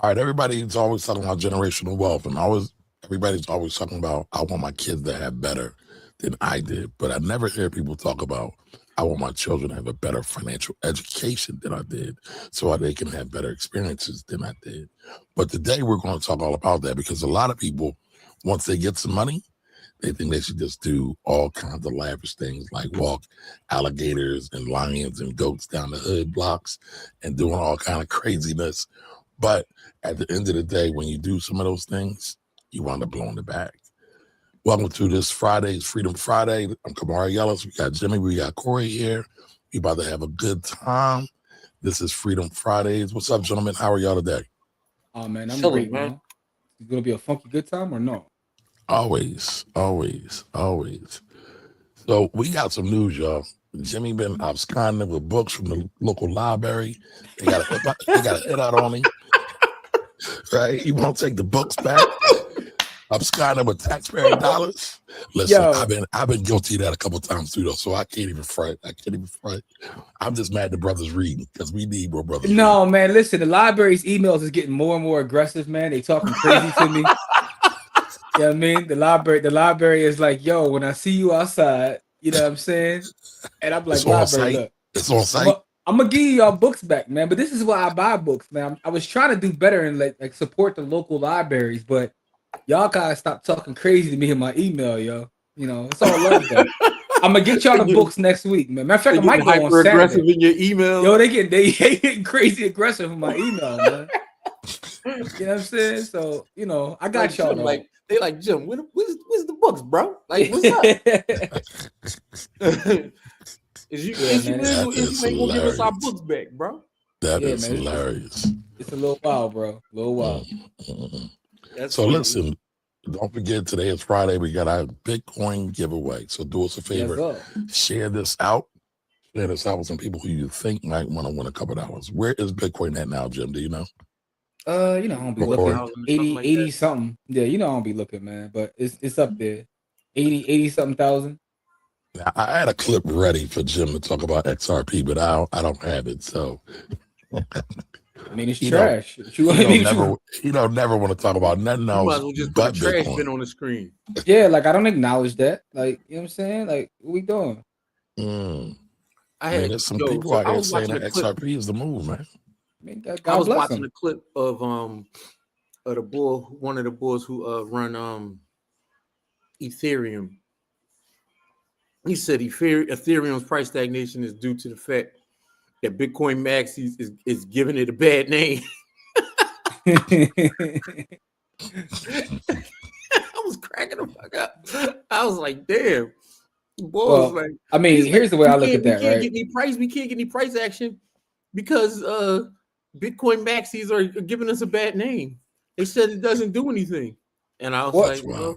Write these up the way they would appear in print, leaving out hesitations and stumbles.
All right, everybody's always talking about generational wealth, and everybody's always talking about I want my kids to have better than I did, but I never hear people talk about I want my children to have a better financial education than I did, so they can have better experiences than I did. But today we're going to talk all about that because a lot of people, once they get some money, they think they should just do all kinds of lavish things like walk alligators and lions and goats down the hood blocks and doing all kind of craziness. But at the end of the day, when you do some of those things, you wind up blowing it back. Welcome to this Friday's Freedom Friday. I'm Kamari Ellis. We got Jimmy. We got Corey here. We about to have a good time. This is Freedom Fridays. What's up, gentlemen? How are y'all today? Oh, man, I'm great, man. It's going to be a funky good time or no? Always, always, always. So we got some news, y'all. Jimmy been absconding with books from the local library. They got a hit out on him. Right? He won't take the books back. Absconding with taxpayer dollars. Listen, yo, I've been guilty of that a couple times too, though. So I can't even front. I'm just mad the brothers reading because we need more brothers. No, reading. Man, listen, the library's emails is getting more and more aggressive, man. They talking crazy to me. You know what I mean? The library is like, yo, when I see you outside, you know what I'm saying? And I'm like, library, look. It's on site. I'm gonna give you y'all books back, man. But this is why I buy books, man. I was trying to do better and like support the local libraries, but y'all gotta stop talking crazy to me in my email, yo. You know, it's all love though. I'm gonna get y'all the books next week, man. Matter of fact, I might go on Saturday. Aggressive in your email. Yo, they getting crazy aggressive in my email, man. You know what I'm saying? So, you know, I got y'all. Like they like, Jim, where's the books, bro? Like, what's up? Is you ain't gonna give us our books back, bro? That is hilarious. It's a little wild, bro. A little wild. So listen, don't forget today is Friday. We got our Bitcoin giveaway. So do us a favor, share this out. Share this out with some people who you think might want to win a couple of dollars. Where is Bitcoin at now, Jim? Do you know? You know, I don't be looking 80 something. Yeah, you know I don't be looking, man. But it's up there. 80 something thousand. Now, I had a clip ready for Jim to talk about XRP, but I don't have it. So I mean, it's trash. You don't never want to talk about nothing else. You might as well just put the trash bin on the screen. Yeah, like I don't acknowledge that. Like, you know what I'm saying? Like, what we doing? There's some people out here saying that XRP is the move, man. I was watching a clip of the bull, one of the bulls who run Ethereum. He said Ethereum's price stagnation is due to the fact that Bitcoin Maxi is giving it a bad name. I was cracking the fuck up. I was like, damn. Like, I mean, here's the way I look at that, right? We can't get any price action because Bitcoin Maxis are giving us a bad name. They said it doesn't do anything. And I was like,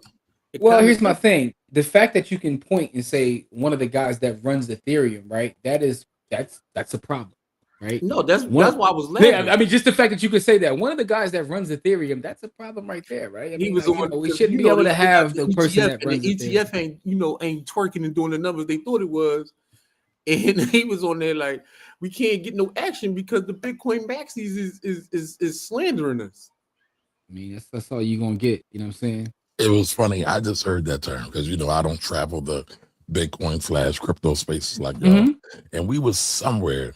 well, here's my thing. The fact that you can point and say one of the guys that runs Ethereum, right? That's a problem, right? No, that's why I was laughing. Yeah, I mean, just the fact that you could say that one of the guys that runs Ethereum, that's a problem right there, right? I mean, we shouldn't be able to have the person that runs the ETF ain't twerking and doing the numbers they thought it was, and he was on there like, we can't get no action because the Bitcoin Maxis is slandering us. I mean, that's all you're gonna get. You know what I'm saying? It was funny. I just heard that term because I don't travel the Bitcoin / crypto spaces like y'all. And we was somewhere,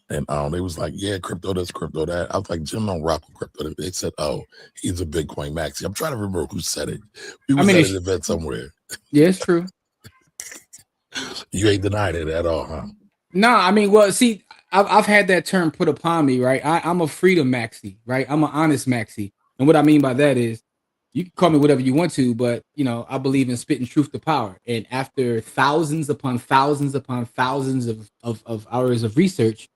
and they was like, "Yeah, crypto this, crypto that." I was like, "Jim don't rock with crypto." They said, "Oh, he's a Bitcoin maxi." I'm trying to remember who said it. We was at an event somewhere. Yeah, it's true. You ain't denied it at all, huh? No, I mean, well, see, I've had that term put upon me, right? I'm a freedom maxi, right? I'm an honest maxi, and what I mean by that is, you can call me whatever you want to, but I believe in spitting truth to power. And after thousands upon thousands upon thousands of hours of research,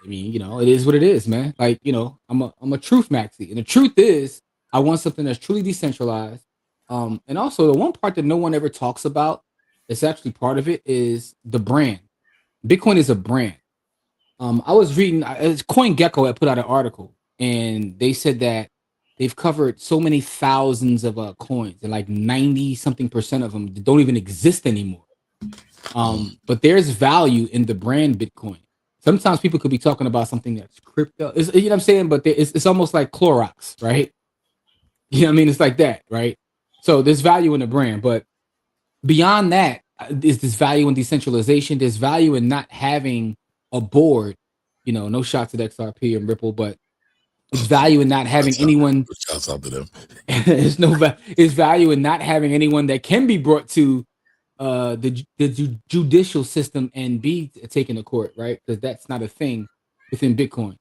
I mean, it is what it is, man. Like, I'm a truth maxi, and the truth is, I want something that's truly decentralized. And also the one part that no one ever talks about, it's actually part of it, is the brand. Bitcoin is a brand. I was reading, CoinGecko had put out an article, and they said that they've covered so many thousands of coins, and like 90-something% of them don't even exist anymore. But there's value in the brand Bitcoin. sometimes people could be talking about something that's crypto. You know what I'm saying? But it's almost like Clorox, right? You know what I mean? It's like that, right? So there's value in the brand, but beyond that, is this value in decentralization? There's value in not having a board. You know, no shots at XRP and Ripple, but it's value in not having anyone. Shouts out to them. It's value in not having anyone that can be brought to the judicial system and be taken to court, right? Because that's not a thing within Bitcoin.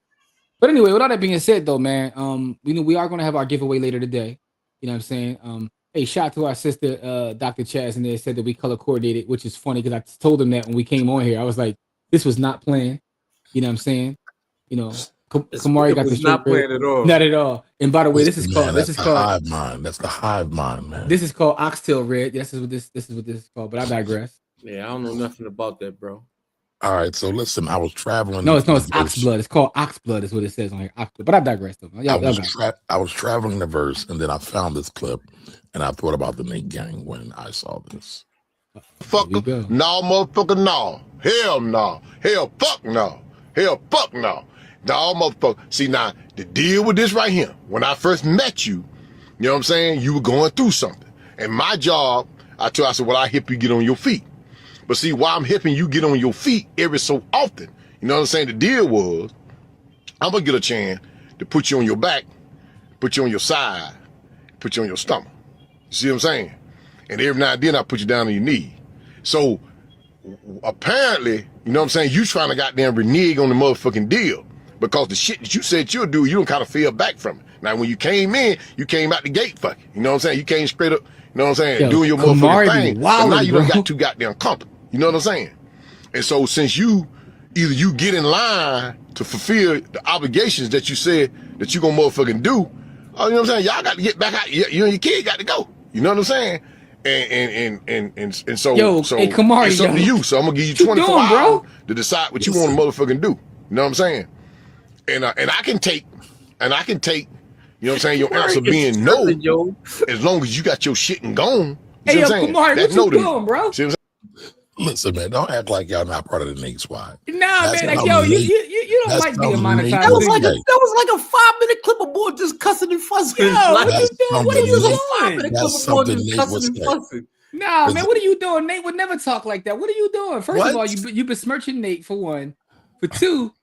But anyway, with all that being said, though, man, we are going to have our giveaway later today. You know what I'm saying? Hey, shout out to our sister, Dr. Chaz, and they said that we color coordinated, which is funny because I told them that when we came on here, I was like, this was not planned. You know what I'm saying? You know, Kamari got the shirt not planned at all. Not at all. And by the way, this is called hive mind. That's the hive mind, man. This is called oxtail red. This is what this is called. But I digress. Yeah, I don't know nothing about that, bro. All right, so listen, I was traveling. No, it's ox blood. It's called ox blood, is what it says on here. Ox blood. But I digress, though. I was traveling the verse, and then I found this clip, and I thought about the Nate Gang when I saw this. Fucker, no, motherfucker, no. Hell no. Hell fuck no. Hell fuck no. No, motherfucker. See, now, the deal with this right here, when I first met you, you know what I'm saying? You were going through something. And my job, I said, well, I help you get on your feet. But see, while I'm helping you get on your feet every so often, you know what I'm saying? The deal was, I'm going to get a chance to put you on your back, put you on your side, put you on your stomach. You see what I'm saying? And every now and then I put you down on your knee. So apparently, you know what I'm saying? You trying to goddamn renege on the motherfucking deal because the shit that you said you'll do, you don't kind of feel back from it. Now, when you came in, you came out the gate fucking. You know what I'm saying? You came straight up, you know what I'm saying? Doing your motherfucking thing. But now you done got too goddamn comfortable. You know what I'm saying? And so since either you get in line to fulfill the obligations that you said that you gonna motherfucking do, you know what I'm saying? Y'all got to get back out. You and your kid got to go. You know what I'm saying? And so, hey, Kamari, it's up to you. So I'm gonna give you 24 hours to decide what you want to motherfucking do. You know what I'm saying? And I can take, you know what I'm saying, your answer being no, as long as you got your shit and gone. Hey, yo, Kamari, what you doing, bro? See what I'm saying? Listen, man, don't act like y'all not part of the Nate squad. Nah, man, like, yo, you don't like being monetized. That was like a 5-minute clip of boy just cussing and fussing. Yo, what are you doing? What are you doing? 5-minute clip of boy just cussing and fussing. Nah, man, what are you doing? Nate would never talk like that. What are you doing? First of all, you besmirching Nate for one. For two,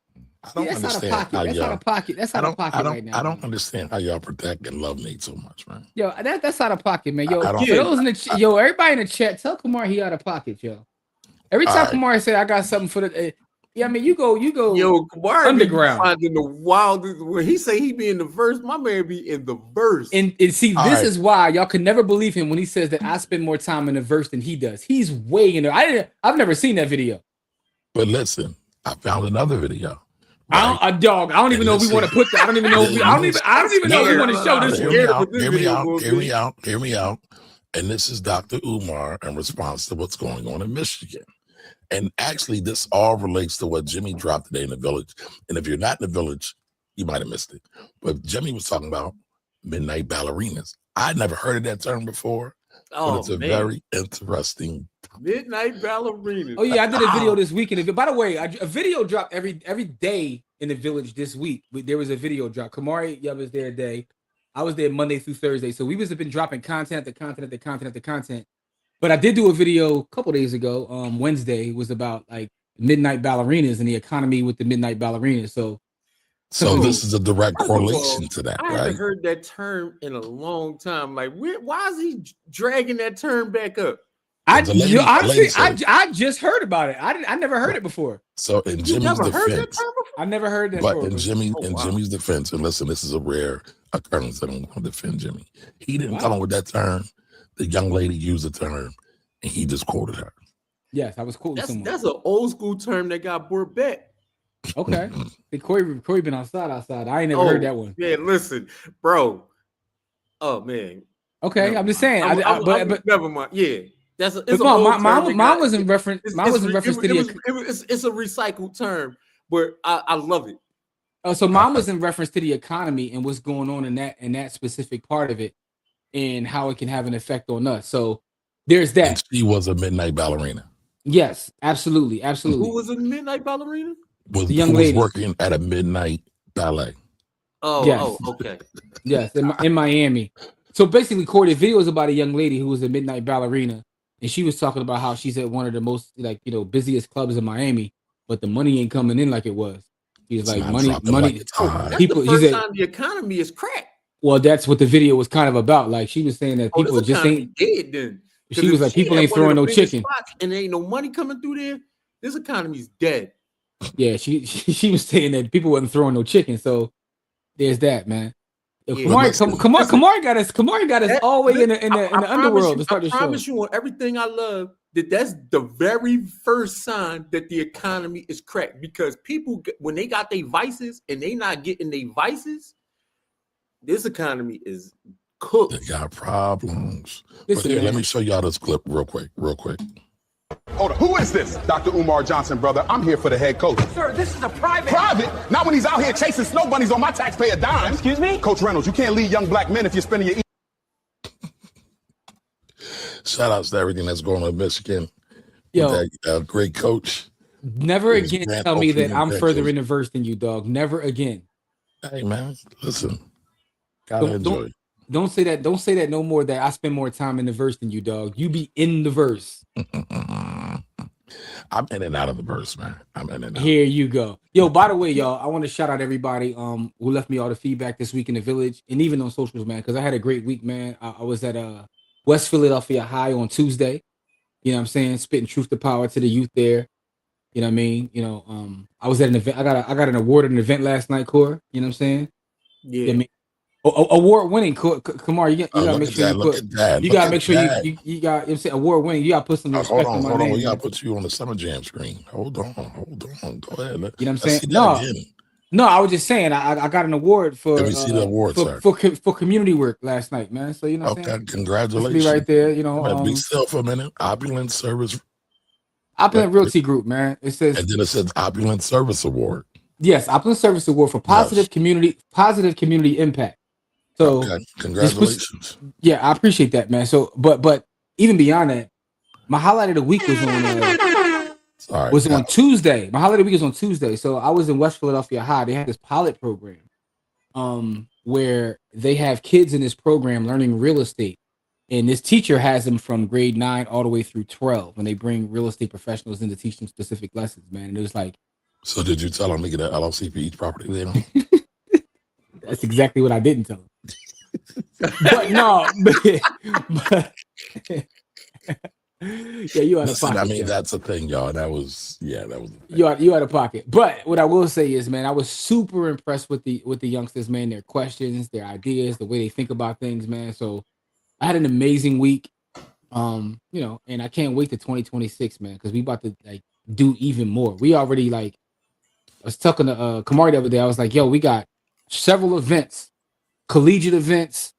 that's out of pocket. That's out of pocket. That's out of pocket right now. I don't understand how y'all protect and love Nate so much, man. Yo, that's out of pocket, man. Yo, everybody in the chat, tell Kamar he out of pocket, yo. Every time Kamari say I got something for the, I mean, you go. Yo, Kamari underground. Finding the wildest. When he say he be in the verse, my man be in the verse. And see, this is why y'all can never believe him when he says that I spend more time in the verse than he does. He's way in there. I've never seen that video. But listen, I found another video. Right? I don't even know if we want to put that. I don't even know. I don't even know if we want to show this. Hear me out. And this is Dr. Umar in response to what's going on in Michigan. And actually, this all relates to what Jimmy dropped today in the village. And if you're not in the village, you might have missed it. But Jimmy was talking about midnight ballerinas. I'd never heard of that term before, but it's a very interesting topic. Midnight ballerinas. Oh, yeah, I did a video this weekend. By the way, a video dropped every day in the village this week. There was a video drop. Kamari was there a day. I was there Monday through Thursday. So we have been dropping content. But I did do a video a couple days ago. Wednesday was about like midnight ballerinas and the economy with the midnight ballerinas. So this is a direct correlation to that, right? I haven't heard that term in a long time. Like, why is he dragging that term back up? Honestly, I just heard about it. I never heard it before. So in Jimmy's defense, I never heard that. But in Jimmy's defense, and listen, this is a rare occurrence that I'm going to defend Jimmy. He didn't come up with that term. The young lady used the term, and he just quoted her. Yes, I was quoting someone. That's an old school term that got brought back. Okay. Corey been outside. I ain't never heard that one. Man, listen, bro. Oh man. Okay, I'm just saying. But never mind. Yeah. Mine was in reference. It's a recycled term, but I love it. So mine was in reference to the economy and what's going on in that specific part of it, and how it can have an effect on us. So there's that. And she was a midnight ballerina. Yes, absolutely. Who was a midnight ballerina? Was, the young who lady was working at a midnight ballet. Okay. Yes, in Miami. So basically, Corey, the video is about a young lady who was a midnight ballerina, and she was talking about how she's at one of the most busiest clubs in Miami, but the money ain't coming in like it was. She was like, money. Like that's people. The first time the economy is cracked. Well, that's what the video was kind of about. Like she was saying that people just ain't dead. Then she was like, people ain't throwing no chicken, and there ain't no money coming through there. This economy's dead. Yeah, she was saying that people wasn't throwing no chicken. So there's that, man. Kamari got us all the way in the underworld to start the show. I promise you on everything I love that's the very first sign that the economy is cracked, because people, when they got their vices and they not getting their vices, this economy is cooked. They got problems. Listen, let me show y'all this clip real quick. Hold on. Who is this? Dr. Umar Johnson, brother. I'm here for the head coach. Sir, this is a private. Private? Not when he's out here chasing snow bunnies on my taxpayer dime. Excuse me? Coach Reynolds, you can't lead young black men if you're spending your... Shout outs to everything that's going on in Michigan. Yo, that great coach. Never again tell me that I'm further in the verse than you, dog. Never again. Hey, man, listen. Gotta enjoy it. Don't say that. Don't say that no more. That I spend more time in the verse than you, dog. You be in the verse. I'm in and out of the verse, man. I'm in and out. Here you go. Yo, by the way, y'all, I want to shout out everybody who left me all the feedback this week in the village and even on socials, man, because I had a great week, man. I was at West Philadelphia High on Tuesday. You know what I'm saying? Spitting truth to power to the youth there. You know what I mean? I was at an event. I got an award at an event last night, Core. You know what I'm saying? Yeah. You know what I mean? Award winning, Kamar. You gotta make sure you gotta make sure you got. I'm saying award winning. You gotta put some respect on my name. We gotta put you on the Summer Jam screen. Hold on. Go ahead. You know what I'm saying? No. I was just saying I got an award for. Let me see the award, sir. For community work last night, man. So you know. Okay, congratulations. Be right there. You know. Be still for a minute. Opulent Realty Group, man. It says, and then it says Opulent Service Award. Yes, Opulent Service Award for positive community impact. So congratulations. I appreciate that, man. So, but even beyond that, my highlight of the week was on Tuesday. My highlight of the week was on Tuesday. So I was in West Philadelphia High. They had this pilot program, where they have kids in this program learning real estate, and this teacher has them from grade 9 all the way through 12, and they bring real estate professionals in to teach them specific lessons, man. And it was like, so did you tell them to get an LLC for each property they own? That's exactly what I didn't tell them. But no, but yeah, you out of pocket. I mean, that's the thing, y'all. That was you out of pocket. But what I will say is, man, I was super impressed with the youngsters, man. Their questions, their ideas, the way they think about things, man. So I had an amazing week, and I can't wait to 2026, man, because we about to do even more. We already I was talking to Kamari the other day. I was like, yo, we got several events, collegiate events,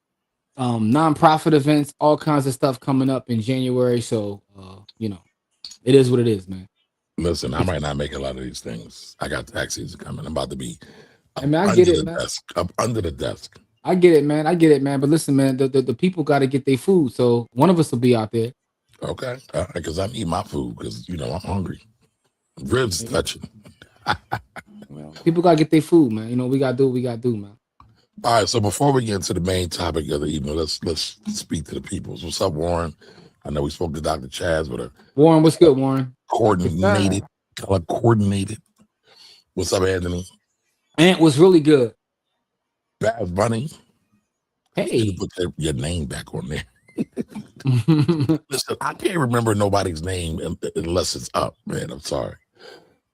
nonprofit events, all kinds of stuff coming up in January. So, it is what it is, man. Listen, I might not make a lot of these things. I got tax season coming. I'm about to be I get it, man. Up under the desk. I get it, man. But listen, man, the people got to get their food. So one of us will be out there. Okay. Because I'm eating my food because, I'm hungry. Ribs touching. Well, people got to get their food, man. We got to do what we got to do, man. All right, so before we get into the main topic of the evening, let's speak to the people. What's up, Warren? I know we spoke to Dr. Chaz with a Warren. What's good, Warren? Coordinated. What's up, Anthony? Ant was really good. Bad Bunny. Hey, you put your name back on there. Listen, I can't remember nobody's name unless it's up, man. I'm sorry.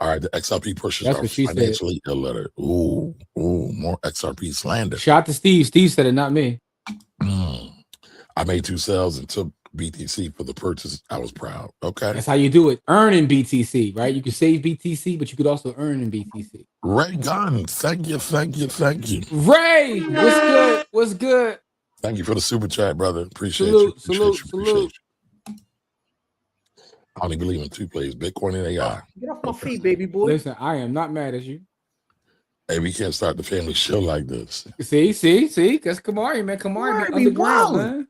All right, the XRP pushers are financially illiterate. Ooh, more XRP slander. Shout out to Steve. Steve said it, not me. I made 2 sales and took BTC for the purchase. I was proud. Okay. That's how you do it. Earn in BTC, right? You can save BTC, but you could also earn in BTC. Ray Gunn, thank you. Ray, what's good? Thank you for the super chat, brother. Appreciate you. Salute. I only believe in 2 plays, Bitcoin and AI. Get off my feet, baby boy. Listen, I am not mad at you. Hey, we can't start the family show like this. See, that's Kamari, man. Kamari be underground, man.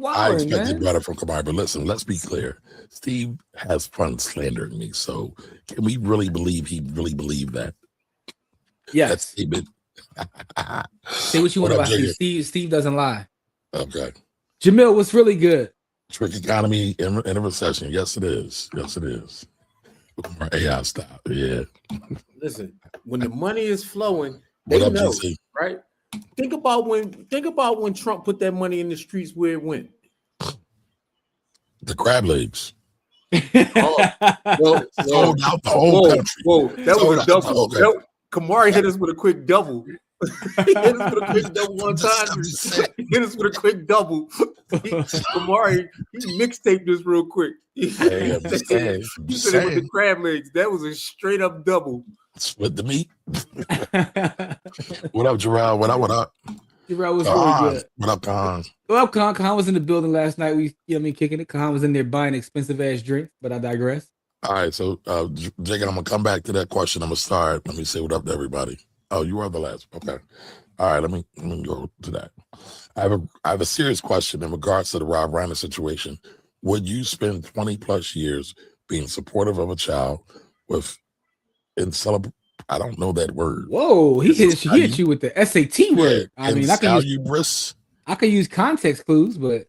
I expected better from Kamari, but listen, let's be clear. Steve has fun slandering me, so can we really believe he really believed that? Yes. Say what you want about Steve. Steve doesn't lie. Okay. Jamil, what's really good? Trick economy in a recession. Yes, it is. Yes, it is. AI style. Yeah. Listen, when the money is flowing, they know, GC? Right? Think about when Trump put that money in the streets where it went. The crab legs. Well, sold out the whole country. Whoa, that was a double. Kamari hit us with a quick double. He hit us with a quick double one time. Hit us with a quick double. Kamari, he mixtaped this real quick. He said it with the crab legs. That was a straight up double. Split the meat. What up, Jarrell? What up? Jarrell was really good. What up, Khan? What up, Khan? Khan was in the building last night. Kicking it. Khan was in there buying expensive ass drinks, but I digress. All right, so Jacob, I'm gonna come back to that question. I'm gonna start. Let me say what up to everybody. Oh, you are the last. Okay. All right, let me go to that. I have a serious question in regards to the Rob Reiner situation. Would you spend 20 plus years being supportive of a child I don't know that word. Whoa, he hit you with the SAT word. I mean, I can use context clues, but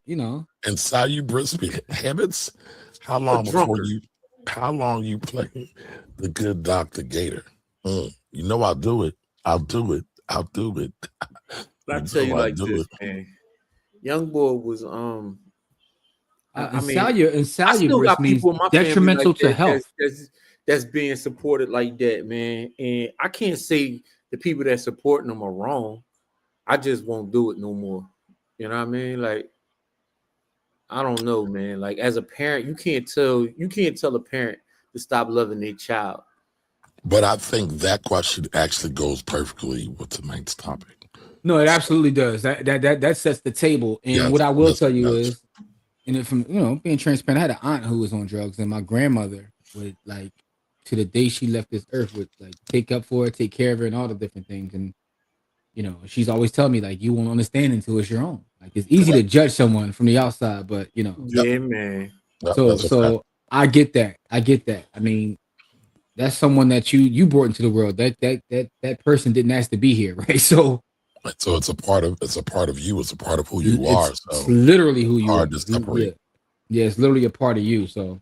insalubrious habits. How long you play the good Dr. Gator? I'll do it. I'll do it. I tell you like this, man. Young boy was insalubrious means detrimental to health. That's being supported like that, man. And I can't say the people that supporting them are wrong. I just won't do it no more. You know what I mean? Like, I don't know, man. Like, as a parent, you can't tell a parent to stop loving their child. But I think that question actually goes perfectly with tonight's topic. No, it absolutely does. That sets the table. And what I will tell you is, and from being transparent, I had an aunt who was on drugs, and my grandmother would to the day she left this earth would take up for her, take care of her, and all the different things. And she's always telling me you won't understand until it's your own. It's easy to judge someone from the outside, but Yeah, man. So I get that. I mean, that's someone that you brought into the world. That person didn't ask to be here, right? So it's a part of you. It's a part of who you are. So it's literally who you are. To separate. Yeah, it's literally a part of you. So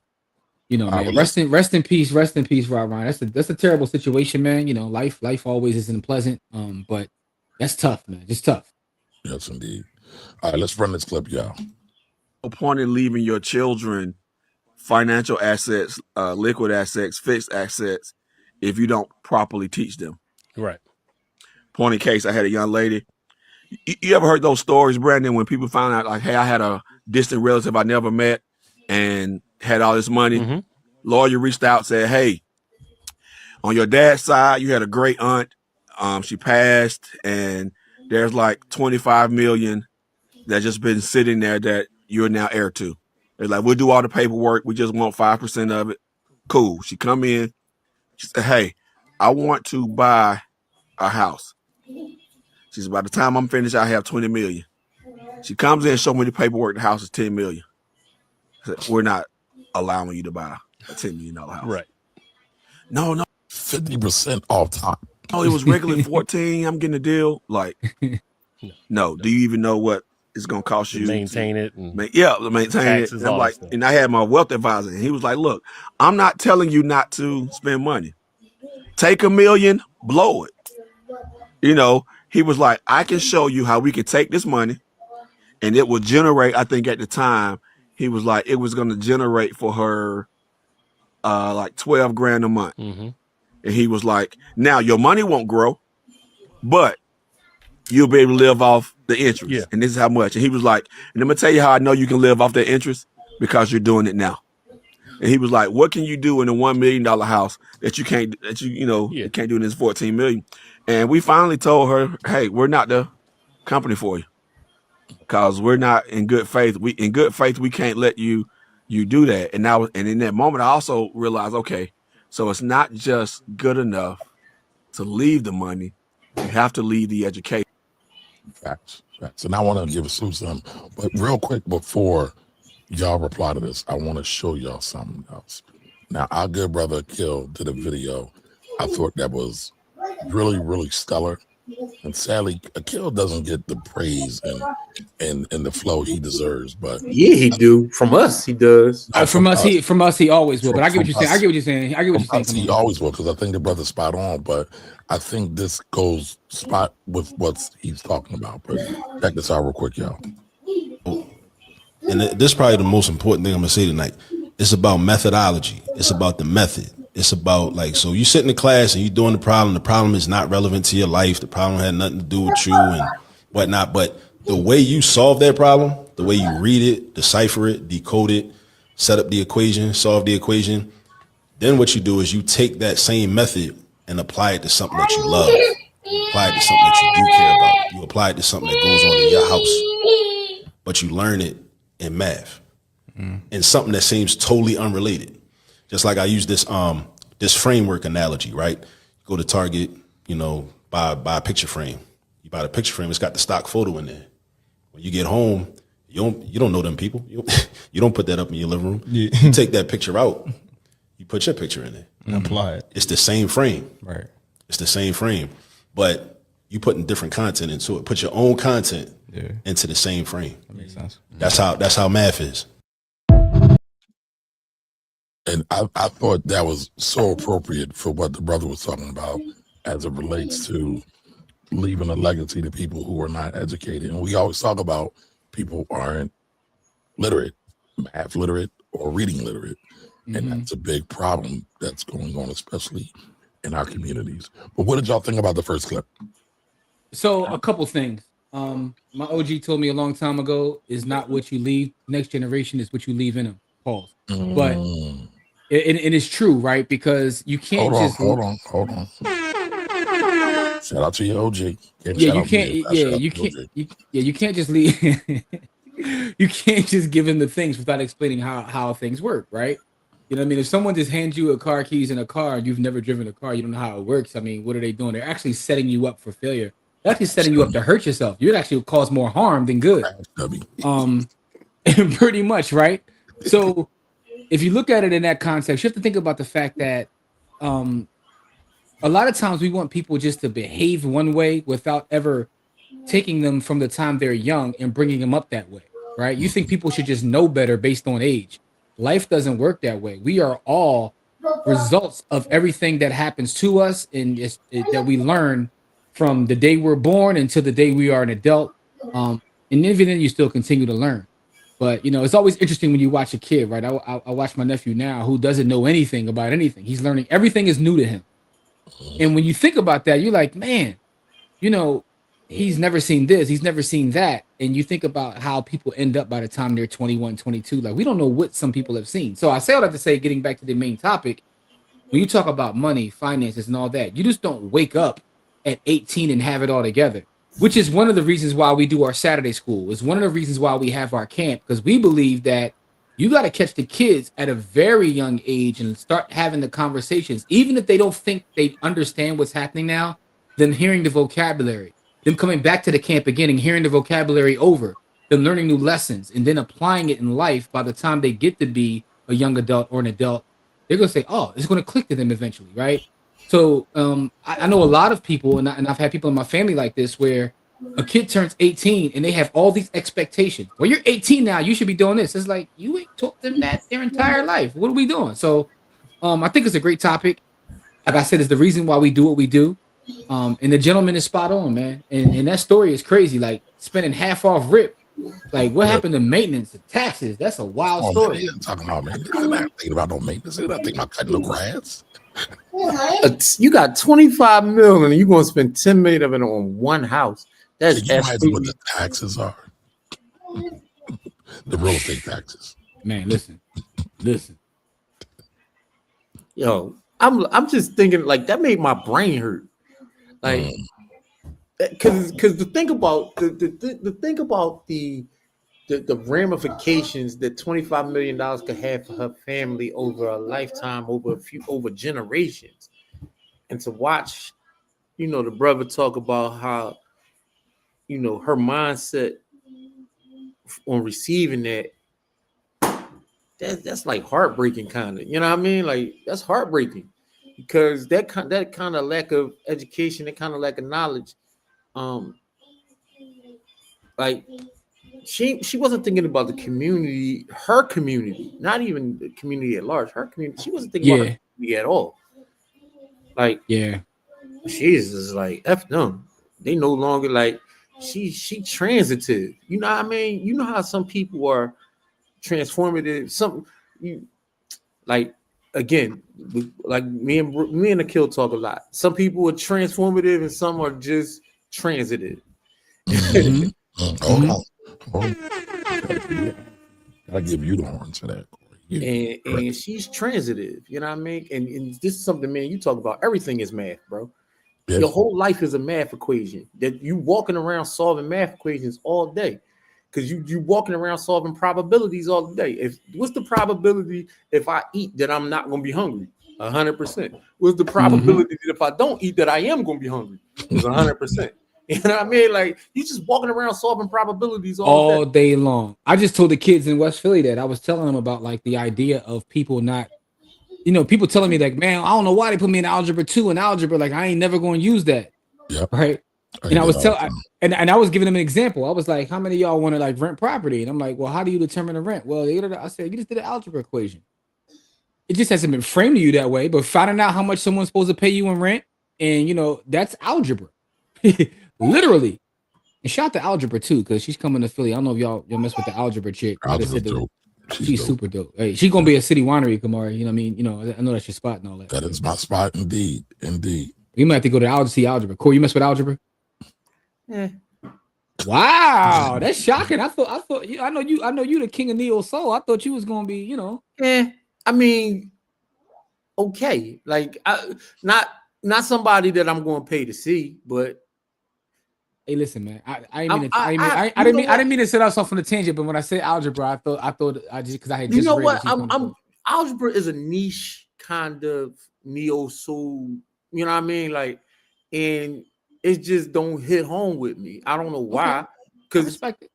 man, rest in peace, Rob Reiner. That's a terrible situation, man. Life always isn't pleasant. But that's tough, man. It's tough. Yes, indeed. All right, let's run this clip, y'all. No point in leaving your children financial assets, liquid assets, fixed assets, if you don't properly teach them. Right. Point in case, I had a young lady. You ever heard those stories, Brandon, when people found out, hey, I had a distant relative I never met and had all this money? Mm-hmm. Lawyer reached out, said, hey, on your dad's side, you had a great aunt. She passed, and there's $25 million that's just been sitting there that you're now heir to. They're we'll do all the paperwork. We just want 5% of it. Cool. She come in. She said, hey, I want to buy a house. She said, by the time I'm finished, I have 20 million. She comes in and shows me the paperwork. The house is 10 million. I said, we're not allowing you to buy a $10 million house. Right. No. 50% off top. Oh, it was regular 14. I'm getting a deal. No. Do you even know what it's going to cost you? Maintain it. To maintain it. And and I had my wealth advisor, and he was like, look, I'm not telling you not to spend money. Take $1 million, blow it. He was like, I can show you how we can take this money and it will generate, I think at the time, he was like, it was going to generate for her $12,000 a month. Mm-hmm. And he was like, now your money won't grow, but you'll be able to live off the interest. Yeah. And this is how much. And he was like, and I'm going to tell you how I know you can live off the interest, because you're doing it now. And he was like, what can you do in a $1 million house that you can't, you can't do in this $14 million? And we finally told her, hey, we're not the company for you, because we're not in good faith. We can't let you do that. And in that moment, I also realized, okay, so it's not just good enough to leave the money. You have to leave the education. Facts. And I want to give a salute to them. But real quick, before y'all reply to this, I want to show y'all something else. Now, our good brother Kill did a video. I thought that was really, really stellar. And sadly, Akil doesn't get the praise and the flow he deserves. But yeah, he do. From us, he does. From us, he always will. But I get what you're saying. I get what you're saying. He always will, because I think the brother's spot on. But I think this goes spot with what he's talking about. But check this out real quick, y'all. And this is probably the most important thing I'm gonna say tonight. It's about methodology. It's about the method. It's about, like, so you sit in the class and you're doing the problem is not relevant to your life. The problem had nothing to do with you and whatnot. But the way you solve that problem, the way you read it, decipher it, decode it, set up the equation, solve the equation, then what you do is you take that same method and apply it to something that you love. You apply it to something that you do care about. You apply it to something that goes on in your house, but you learn it in math and something that seems totally unrelated. Just like I use this this framework analogy, right? You go to Target, buy a picture frame. You buy the picture frame, it's got the stock photo in there. When you get home, you don't know them people. You don't put that up in your living room. Yeah. You take that picture out, you put your picture in there. And apply it. It's the same frame. Right. It's the same frame, but you putting different content into it. Put your own content into the same frame. That makes sense. That's how math is. And I thought that was so appropriate for what the brother was talking about as it relates to leaving a legacy to people who are not educated. And we always talk about people who aren't literate, math literate or reading literate. And that's a big problem that's going on, especially in our communities. But what did y'all think about the first clip? So a couple things. My OG told me a long time ago, is not what you leave. Next generation is what you leave in them. Pause. But it is true, right? Because you can't hold on. Shout out to your OG. You can't just leave. You can't just give him the things without explaining how things work, right? You know what I mean? If someone just hands you a car keys in a car and you've never driven a car, you don't know how it works. I mean, what are they doing? They're actually setting you up for failure. They're actually setting you up to hurt yourself. You'd actually cause more harm than good. Pretty much, right? So if you look at it in that context, you have to think about the fact that a lot of times we want people just to behave one way without ever taking them from the time they're young and bringing them up that way, right? You think people should just know better based on age. Life doesn't work that way. We are all results of everything that happens to us and that we learn from the day we're born until the day we are an adult. And even then you still continue to learn. But, it's always interesting when you watch a kid, right? I watch my nephew now who doesn't know anything about anything. He's learning. Everything is new to him. And when you think about that, you're like, man, he's never seen this. He's never seen that. And you think about how people end up by the time they're 21, 22. Like, we don't know what some people have seen. So I say all that to say, getting back to the main topic, when you talk about money, finances, and all that, you just don't wake up at 18 and have it all together, which is one of the reasons why we do our Saturday school. It's one of the reasons why we have our camp, because we believe that you got to catch the kids at a very young age and start having the conversations, even if they don't think they understand what's happening now, then hearing the vocabulary, them coming back to the camp again and hearing the vocabulary over, them learning new lessons and then applying it in life. By the time they get to be a young adult or an adult, they're going to say, oh, it's going to click to them eventually, right? So I know a lot of people, and I've had people in my family like this, where a kid turns 18 and they have all these expectations. Well, you're 18 now, you should be doing this. It's like, you ain't taught them that their entire life. What are we doing? So I think it's a great topic. Like I said, it's the reason why we do what we do. And the gentleman is spot on, man. And that story is crazy. Like, spending half off rip. Like, what happened to maintenance and taxes? That's a wild story. Man, talking about maintenance. I'm not thinking about no maintenance. I'm not thinking about cutting no grass. You got 25 million and you're going to spend 10 million of it on one house. That's what the taxes are. The real estate taxes. Man, listen. Yo, I'm just thinking, like, that made my brain hurt. Like, because the thing about the ramifications that $25 million could have for her family over a lifetime, over generations, and to watch, the brother talk about how, you know, her mindset on receiving that's like heartbreaking, kind of. You know what I mean? Like that's heartbreaking because that kind of lack of education, that kind of lack of knowledge, like she wasn't thinking about the community, her community, not even the community at large. Her community, she wasn't thinking about the community at all. Like, she's just like F them. They no longer like she transitive. You know what I mean? You know how some people are transformative. Some you like again, like me and Akil talk a lot. Some people are transformative and some are just transitive. Hold on. I give you the horns for that. And she's transitive, you know what I mean? And this is something, man, you talk about. Everything is math, bro. Yes. Your whole life is a math equation. That you walking around solving math equations all day. Because you walking around solving probabilities all day. What's the probability if I eat that I'm not going to be hungry? 100%. What's the probability that if I don't eat that I am going to be hungry? It's 100%. You know what I mean? Like, you just walking around solving probabilities all day long. I just told the kids in West Philly that I was telling them about like the idea of people not, you know, people telling me like, man, I don't know why they put me in algebra 2 and algebra. Like, I ain't never going to use that. Yep. Right. And I was and I was giving them an example. I was like, how many of y'all want to like rent property? And I'm like, well, how do you determine the rent? Well, I said, you just did an algebra equation. It just hasn't been framed to you that way, but finding out how much someone's supposed to pay you in rent, and you know, that's algebra. Literally. And shout out to algebra too, because she's coming to Philly. I don't know if y'all mess with the algebra chick. She's super dope. Hey, she's gonna be a city winery, Kamari. You know what I mean? You know, I know that's your spot and all that. That is my spot, indeed. You might have to go to see algebra. Corey, you mess with algebra? Yeah. Wow, that's shocking. I thought I know you the king of neo soul. I thought you was gonna be, you know. I mean, okay. Like not somebody that I'm gonna pay to see, but hey, listen, man. I didn't mean to set us off on a tangent, but when I said algebra, I thought I just because I had just you know what? Algebra is a niche kind of neo soul. You know what I mean? Like, and it just don't hit home with me. I don't know why. Because respect it.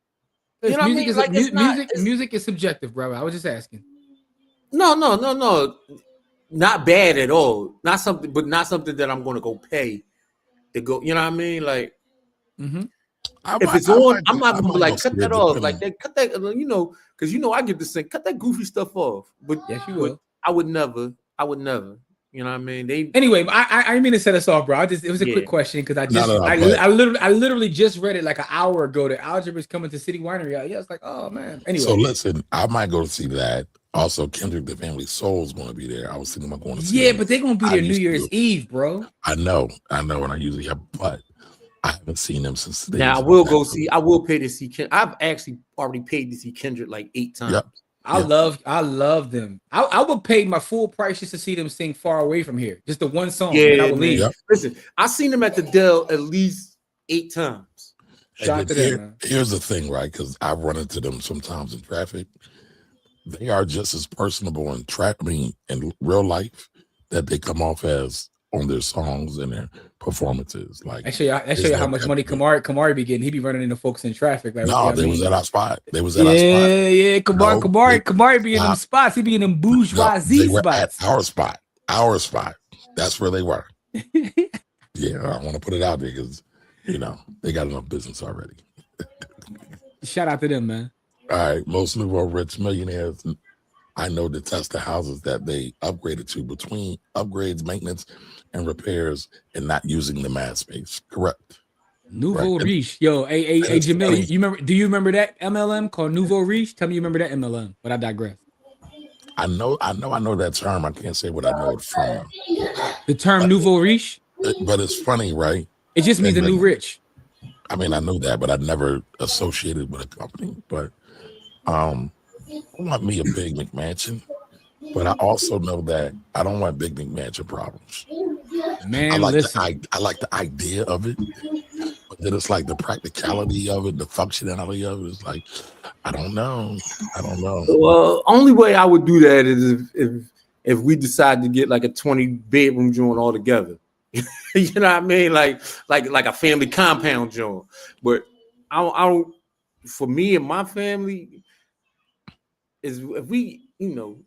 You know music what I mean? Like, music is subjective, bro. I was just asking. No. Not bad at all. Not something that I'm going to go pay to go. You know what I mean? Like, if it's on, I'm not going to be like, cut that off. Like, cut that, you know, because, you know, I get this thing, cut that goofy stuff off. But yes, you will. I would never. You know what I mean? Anyway, I didn't mean to set us off, bro. It was a quick question because I literally just read it like an hour ago that algebra is coming to City Winery. Yeah, it's like, oh man. Anyway, so listen, I might go to see that. Also, Kendrick the Family Soul is going to be there. I was thinking about going to see. Yeah, but they're going to be there New Year's Eve, bro. I know, and I usually have, but I haven't seen them since. Now I will go see. I will pay to see Kendrick. I've actually already paid to see Kendrick like 8 times. Yep. I love them. I would pay my full price just to see them sing Far Away From Here. Just the one song. Yeah, I would leave. Yep. Listen, I seen them at the Dell at least 8 times. Shout to them, man. Here's the thing, right? Because I run into them sometimes in traffic. They are just as personable in real life that they come off as on their songs and their performances. Like, I show you how much money Kamari be getting. He be running into folks in traffic. Like, no, they was at our spot. They was at our spot. Yeah. Kamari be in them spots. He be in them bourgeoisie spots. Our spot. That's where they were. Yeah, I want to put it out there because, you know, they got enough business already. Shout out to them, man. All right, most nouveau rich millionaires I know detest the houses that they upgraded to between upgrades, maintenance, and repairs, and not using the mad space. Correct. Nouveau riche. Yo, hey, Jamil, do you remember that MLM called Nouveau riche? Tell me you remember that MLM, but I digress. I know that term. I can't say what I know it from. The term nouveau riche? But it's funny, right? It just means a new rich. I mean, I know that, but I never associated with a company. But I want me a big McMansion, but I also know that I don't want big McMansion problems. Man, I like the idea of it, but then it's like the practicality of it, the functionality of it. It's like, I don't know. Well, only way I would do that is if we decide to get like a 20-bedroom joint all together. You know what I mean? Like a family compound joint. But I don't. For me and my family, is if we,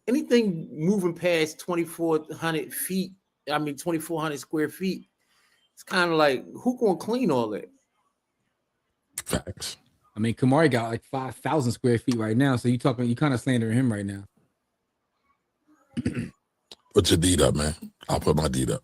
anything moving past 2,400 feet, 2,400 square feet, it's kind of like, who gonna clean all that? Facts. I mean, Kamari got like 5,000 square feet right now, so you kind of slandering him right now. Put your deed up, man. I'll put my deed up.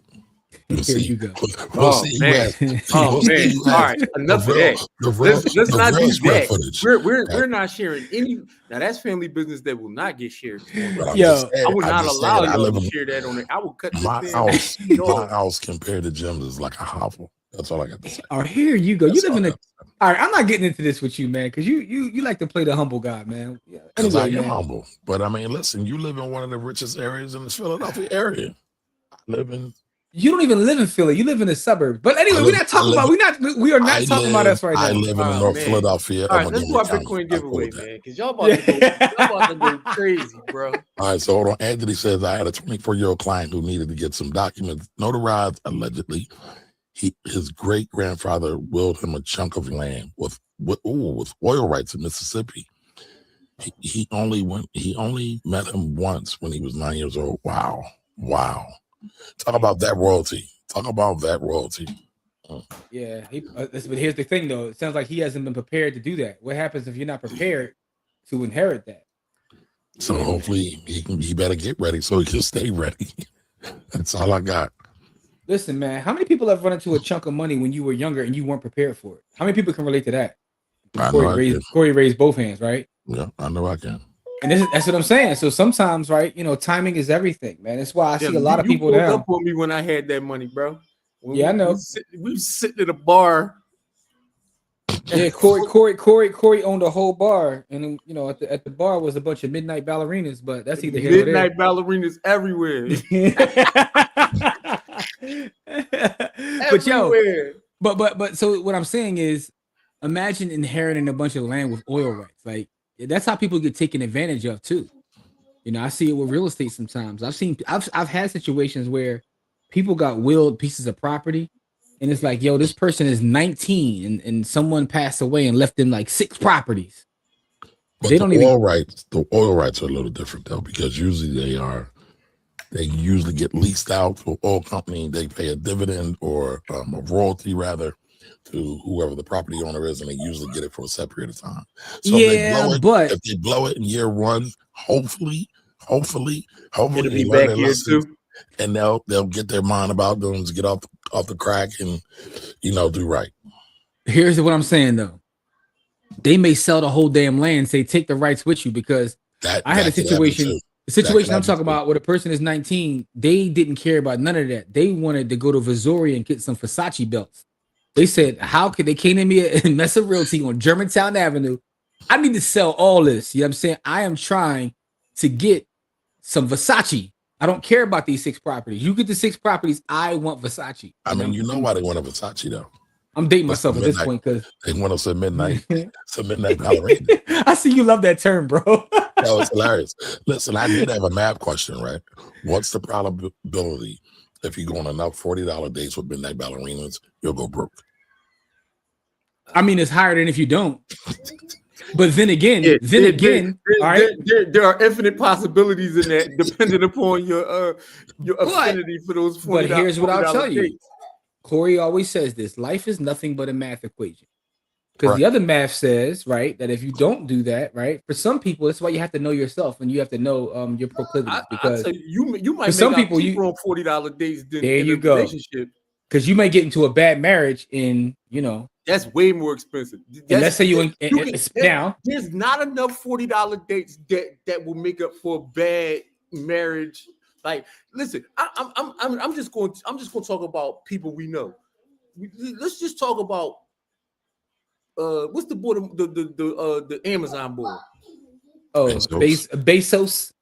Here you go. We'll man. All right, enough of that. Let's not do that. We're not sharing any. Now that's family business that will not get shared. Yo, I would not allow y'all to share that on it. I will cut my house. My house compared to Jim's is like a hovel. That's all I got to say. All right, here you go. You live in a. All right, I'm not getting into this with you, man, because you like to play the humble guy, man. Yeah. Anyway, I am humble, but I mean, listen, you live in one of the richest areas in the Philadelphia area. I live in. You don't even live in Philly. You live in the suburbs. But anyway, we are not talking about us right now. I live in North Philadelphia. All right, let's do our Bitcoin giveaway, man, because y'all about to go crazy, bro. All right, so hold on. Anthony says I had a 24-year-old client who needed to get some documents notarized. Allegedly, his great grandfather willed him a chunk of land with oil rights in Mississippi. He only met him once when he was 9 years old. Wow. Talk about that royalty. Yeah, but here's the thing, though. It sounds like he hasn't been prepared to do that. What happens if you're not prepared to inherit that? So hopefully he better get ready so he can stay ready. That's all I got. Listen, man, how many people have run into a chunk of money when you were younger and you weren't prepared for it? How many people can relate to that? Corey raised both hands, right? Yeah, I know I can. And that's what I'm saying. So sometimes, right, timing is everything, man. That's why I see a lot of people now. You up on me when I had that money, bro. I know. We were sitting at a bar. Yeah, Corey owned a whole bar, and at the bar was a bunch of midnight ballerinas. But that's either here or there. Midnight ballerinas everywhere. But so what I'm saying is, imagine inheriting a bunch of land with oil rights. Like, that's how people get taken advantage of too. I see it with real estate sometimes. I've had situations where people got willed pieces of property, and it's like, yo, this person is 19 and someone passed away and left them like 6 properties. But the oil rights are a little different though, because usually they usually get leased out to an oil company. They pay a dividend or a royalty rather to whoever the property owner is, and they usually get it for a set period of time. So if they blow it in year 1, hopefully it'll be back year 2, and they'll get their mind about them to get off the crack and do right. Here's what I'm saying though. They may sell the whole damn land and say take the rights with you, because I had a situation. The situation I'm talking about where the person is 19, they didn't care about none of that. They wanted to go to Missouri and get some Versace belts. They said, how could they came to me and Mesa Realty on Germantown Avenue? I need to sell all this. You know what I'm saying? I am trying to get some Versace. I don't care about these 6 properties. You get the 6 properties. I want Versace. I mean, you know why they want a Versace though. I'm dating myself at this point because they want us at midnight. It's a midnight ballerina. I see you love that term, bro. That was hilarious. Listen, I did have a math question, right? What's the probability if you go on enough $40 dates with midnight ballerinas, you'll go broke? I mean, it's higher than if you don't. But then again, there are infinite possibilities in that, depending upon your affinity for those $40. But here's what I'll tell you. Corey always says this: life is nothing but a math equation. Because the other math says, right, that if you don't do that, right, for some people, that's why you have to know yourself and you have to know your proclivities. Because you might for some people you on $40 dates. There you go. Because you might get into a bad marriage and that's way more expensive. Let's say now there's not enough $40 dates that will make up for a bad marriage. Like, listen, I'm just going to talk about people we know. Let's just talk about what's the board, the Amazon board? Oh, Bezos.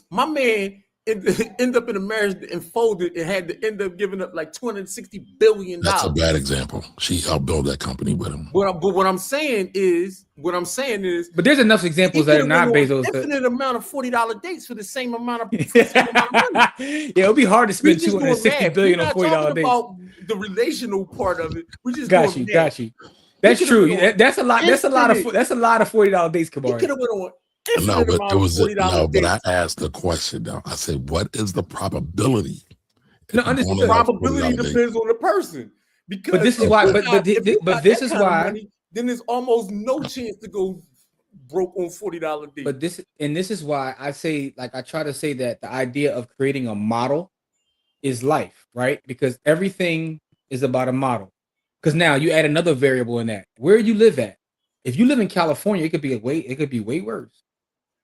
My man end up in a marriage and folded and had to end up giving up like $260 billion. That's a bad example. She helped build that company with him. But what I'm saying is, but there's enough examples that are not Bezos. Infinite amount of $40 dates for the same amount of money. Yeah, it'll be hard to spend $260 billion on $40 dates. About the relational part of it. We just got you. That's true. That's a lot. That's a lot of $40 dates, Kamari. He could have went on. No, but it was $40 but I asked the question though. I said, what is the probability? No, the probability depends on the person. Because but this is why. But this is why. Money, then there's almost no chance to go broke on $40 dates. But this is why I say, like, I try to say that the idea of creating a model is life, right? Because everything is about a model. Because now you add another variable in that. Where you live at. If you live in California, it could be way worse.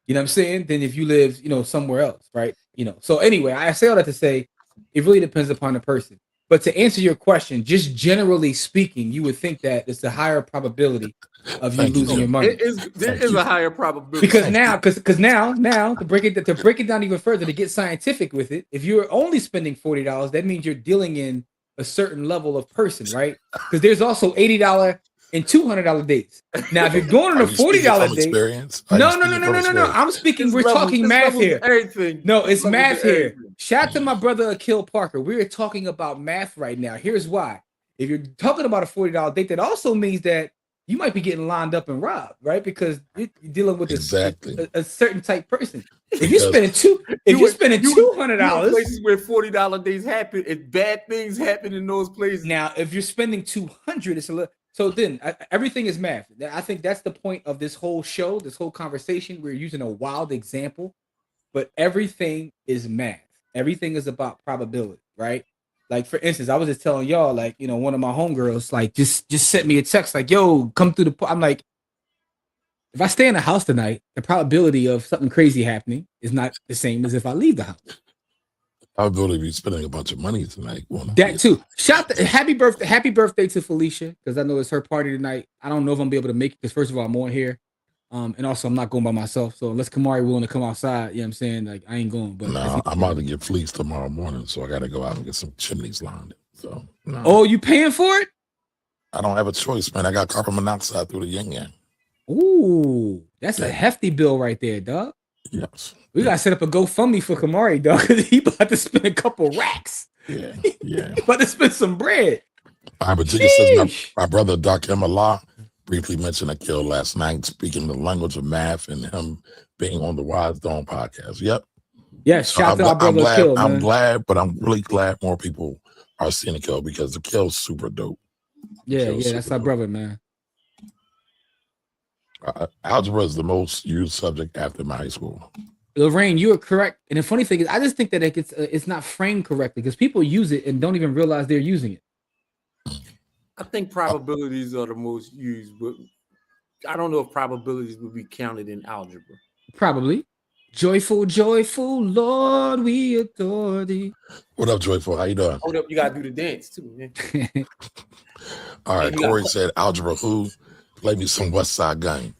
You know what I'm saying? Than if you live, somewhere else, right? So anyway, I say all that to say it really depends upon the person. But to answer your question, just generally speaking, you would think that it's a higher probability of you losing your money. There is a higher probability. Because now to break it down even further, to get scientific with it, if you're only spending $40, that means you're dealing in a certain level of person, right? Because there's also $80 and $200 dates. Now, if you're going on a $40 date, no. I'm speaking. We're talking math here. Everything. No, it's math here. Shout out to my brother Akil Parker. We're talking about math right now. Here's why. If you're talking about a $40 date, that also means that you might be getting lined up and robbed, right? Because you're dealing with a certain type person. If you're spending $200, places where $40 days happen, if bad things happen in those places. Now, if you're spending $200, it's a little. So then everything is math. I think that's the point of this whole show, this whole conversation. We're using a wild example, but everything is math. Everything is about probability, right? Like, for instance, I was just telling y'all, like, one of my homegirls, like, just sent me a text, like, yo, come through I'm like, if I stay in the house tonight, the probability of something crazy happening is not the same as if I leave the house. Probability of you spending a bunch of money tonight. That too. Happy birthday to Felicia, because I know it's her party tonight. I don't know if I'm gonna be able to make it because first of all, I'm on here. And also I'm not going by myself. So unless Kamari willing to come outside, you know what I'm saying? Like, I ain't going. But no, I'm about to get fleeced tomorrow morning, so I gotta go out and get some chimneys lined. So no. Oh, you paying for it? I don't have a choice, man. I got carbon monoxide through the yin yang. Ooh, that's a hefty bill right there, dog. Yes. We gotta set up a GoFundMe for Kamari, dog, because he about to spend a couple racks. Yeah. He about to spend some bread. But Jigga says my brother Dr. Allah briefly mentioned Akil last night, speaking the language of math and him being on the Wise Dawn podcast. Yep. Yes, shout out to our brother Akil. I'm glad, but I'm really glad more people are seeing Akil because Akil's super dope. Yeah, that's our brother, man. Algebra is the most used subject after my high school. Lorraine, you are correct. And the funny thing is, I just think that it's not framed correctly because people use it and don't even realize they're using it. I think probabilities are the most used, but I don't know if probabilities would be counted in algebra. Probably. Joyful, joyful, Lord, we adore thee. What up, Joyful? How you doing? Hold up, you gotta do the dance too, man. All right, Corey said algebra who? Play me some West Side Gun.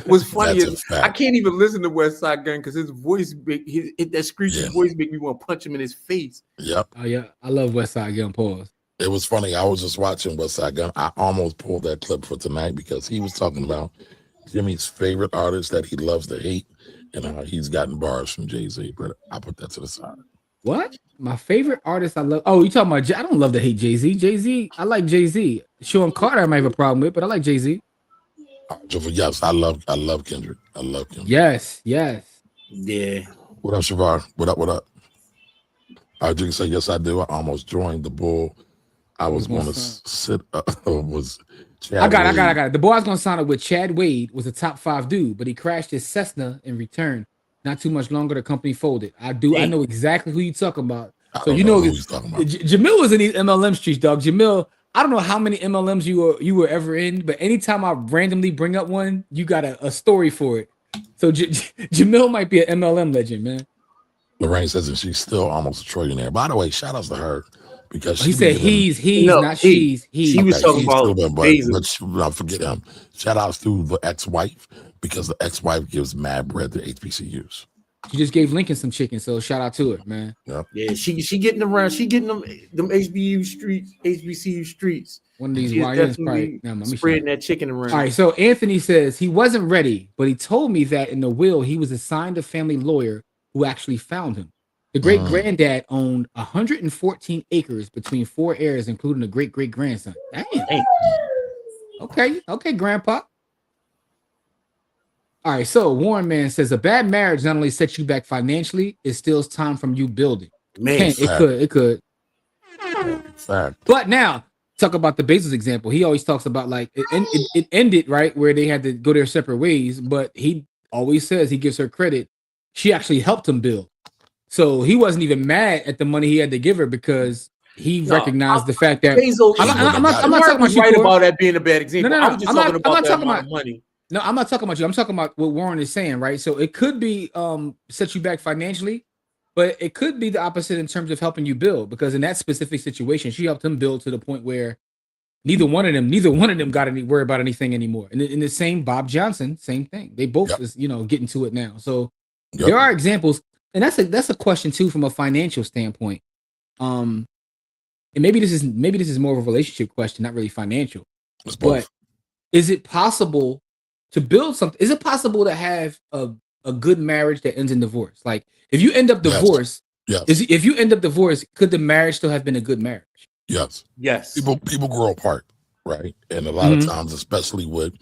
What's funny is I can't even listen to West Side Gun because his voice, that screechy voice, make me want to punch him in his face. Yep. Oh yeah, I love West Side Gun. Pause. It was funny. I was just watching West Side Gun. I almost pulled that clip for tonight because he was talking about Jimmy's favorite artist that he loves to hate and how he's gotten bars from Jay-Z. But I put that to the side. What? My favorite artist I love. Oh, you talking about? I don't love to hate Jay-Z. Jay-Z, I like Jay-Z. Sean Carter, I might have a problem with, but I like Jay-Z. Yes, I love Kendrick. I love Kendrick. Yes. Yeah. What up, Shavar? What up? I just say yes, I do. I almost joined the bull. I was going to sit. Was Chad I got it. The boy I was going to sign up with, Chad Wade, was a top 5 dude, but he crashed his Cessna in return. Not too much longer, the company folded. I know exactly who you talking about. So you know who he's talking about. Jamil was in these MLM streets, dog. Jamil, I don't know how many MLMs you were ever in, but anytime I randomly bring up one, you got a story for it. So Jamil might be an MLM legend, man. Lorraine says that she's still almost a trillionaire. By the way, shout outs to her because he said he's not she's. He was talking about but forget him. Shout outs to the ex-wife because the ex-wife gives mad bread to HBCUs. She just gave Lincoln some chicken, so shout out to her, man. Yep. Yeah, she getting around. She getting them HBCU streets. One of these YNs probably spreading that chicken around. All right, so Anthony says he wasn't ready, but he told me that in the will he was assigned a family lawyer who actually found him. The great granddad owned 114 acres between 4 heirs, including a great great grandson. Damn. Okay, grandpa. All right, so Warren Man says a bad marriage not only sets you back financially, it steals time from you building. Man, it could. Fact. But now, talk about the Bezos example. He always talks about like it ended right where they had to go their separate ways, but he always says he gives her credit. She actually helped him build. So he wasn't even mad at the money he had to give her because he recognized the fact that Bezos, I'm not talking about you right about that being a bad example. No, I'm just talking about that amount of money. No, I'm not talking about you. I'm talking about what Warren is saying, right? So it could be set you back financially, but it could be the opposite in terms of helping you build. Because in that specific situation, she helped him build to the point where neither one of them got any worry about anything anymore. And in the same Bob Johnson, same thing. They both is getting to it now. So there are examples, and that's a question too from a financial standpoint. And maybe this is more of a relationship question, not really financial. But is it possible to build something? Is it possible to have a good marriage that ends in divorce? Like if you end up divorced, if you end up divorced, could the marriage still have been a good marriage? Yes. Yes. People grow apart, right? And a lot of times, especially with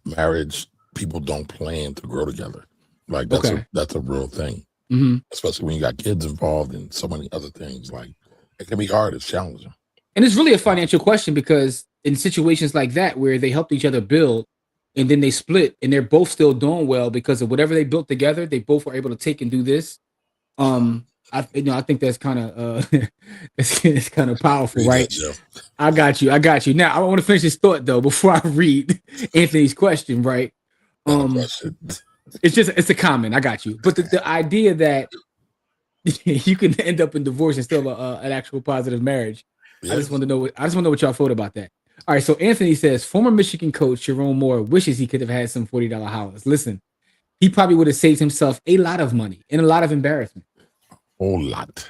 marriage, people don't plan to grow together. Like that's a real thing. Especially when you got kids involved and so many other things. Like it can be hard, it's challenging. And it's really a financial question because in situations like that where they helped each other build and then they split and they're both still doing well because of whatever they built together, they both were able to take and do this. I think that's kind of it's kind of powerful, right? I got you. Now I want to finish this thought though before I read Anthony's question, right? It's a comment. I got you. But the idea that you can end up in divorce and still an actual positive marriage. Yes. I just want to know what y'all thought about that. All right. So Anthony says former Michigan coach Jerome Moore wishes he could have had some $40 houses. Listen, he probably would have saved himself a lot of money and a lot of embarrassment. Whole lot.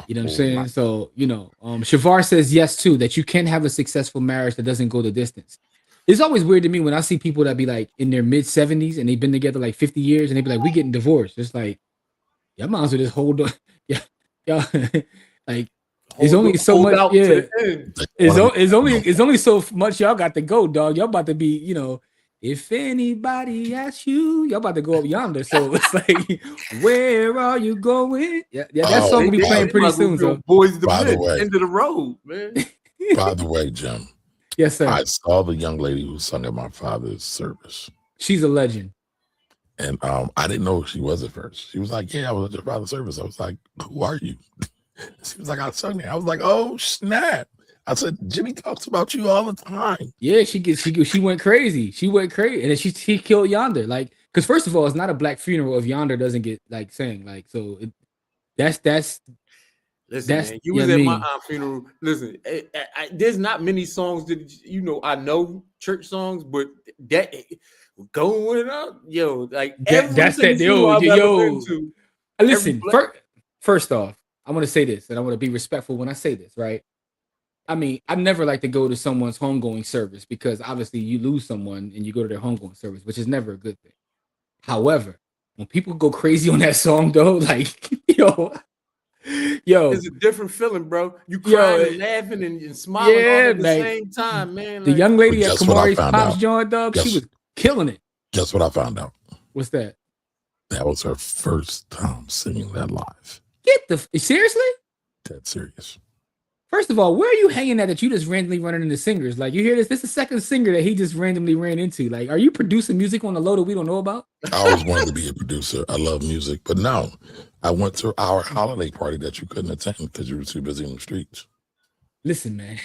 You know what I'm saying? Lot. So, Shavar says yes, too, that you can have a successful marriage that doesn't go the distance. It's always weird to me when I see people that be like in their mid 70s and they've been together like 50 years and they be like, we getting divorced. It's like, y'all might as well just hold on. Yeah. Like, it's only so much. Yeah. It's only so much y'all got to go, dog. Y'all about to be, if anybody asks you, y'all about to go up yonder. So it's like, where are you going? Yeah, that song will be playing pretty soon. So Boys the end of the road, man. By the way, Jim. Yes, sir. I saw the young lady who sung at my father's service. She's a legend. And I didn't know who she was at first. She was like, yeah, I was at your father's service. I was like, who are you? She was like, I sung there. I was like, oh, snap. I said, Jimmy talks about you all the time. Yeah, she went crazy. She went crazy. And then she killed Yonder. Like, because first of all, it's not a black funeral if Yonder doesn't get like sang. Like, so that's Listen, man, you was at my aunt's funeral. Listen, there's not many songs that I know church songs, but that going up, like that's that. Yo. Listen, first off, I want to say this, and I want to be respectful when I say this, right? I mean, I never like to go to someone's homegoing service because obviously you lose someone and you go to their homegoing service, which is never a good thing. However, when people go crazy on that song, though, like yo, it's a different feeling, bro. You crying and laughing and smiling all at the same time, man. The young lady at Kamari's Pops joint, dog, she was killing it. Guess what I found out? What's that? That was her first time singing that live. Seriously? Dead serious. First of all, where are you hanging at that you just randomly running into singers? Like, you hear this? This is the second singer that he just randomly ran into. Like, are you producing music on the low that we don't know about? I always wanted to be a producer. I love music. But no, I went to our holiday party that you couldn't attend because you were too busy in the streets. Listen, man.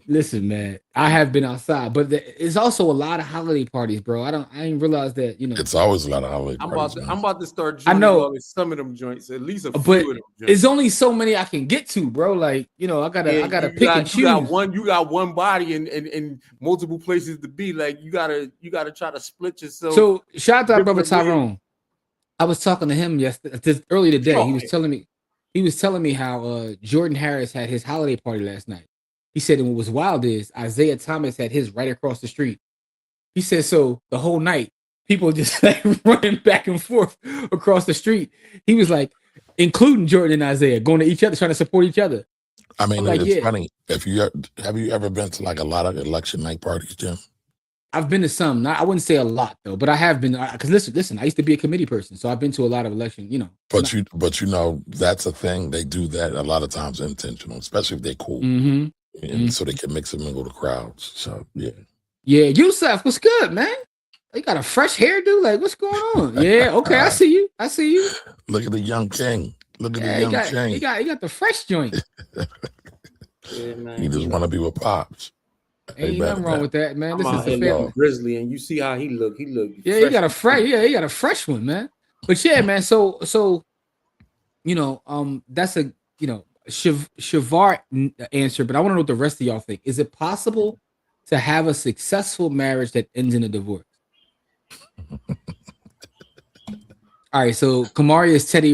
Listen, man. I have been outside, but it's also a lot of holiday parties, bro. I didn't realize that, It's always a lot of holiday parties. I'm about to start joining some of them joints, at least a few of them joints. It's only so many I can get to, bro. Like, I gotta pick and choose. You got one body and multiple places to be. Like, you gotta try to split yourself. So shout out to our brother Tyrone. I was talking to him early today. He was telling me how Jordan Harris had his holiday party last night. He said, and what was wild is Isaiah Thomas had his right across the street. He said, so the whole night, people just like running back and forth across the street. He was like, including Jordan and Isaiah, going to each other, trying to support each other. I mean, like, it's funny. Have you ever been to like a lot of election night parties, Jim? I've been to some. I wouldn't say a lot though, but I have been. Because listen, I used to be a committee person, so I've been to a lot of election. But you know, that's a thing. They do that a lot of times intentional, especially if they're cool, and so they can mix and mingle the crowds. So yeah. Yusuf, what's good, man? You got a fresh hairdo? Like, what's going on? Yeah, okay, I see you. Look at the young king. Look at the young king. He got the fresh joint. Yeah, man. He just want to be with Pops. Ain't nothing wrong with that, man. This is the family. Grizzly, and you see how he look. Yeah, he got a fresh. Yeah, he got a fresh one, man. But yeah, man. So that's a Shavar answer. But I want to know what the rest of y'all think. Is it possible to have a successful marriage that ends in a divorce? All right, so Kamari is Teddy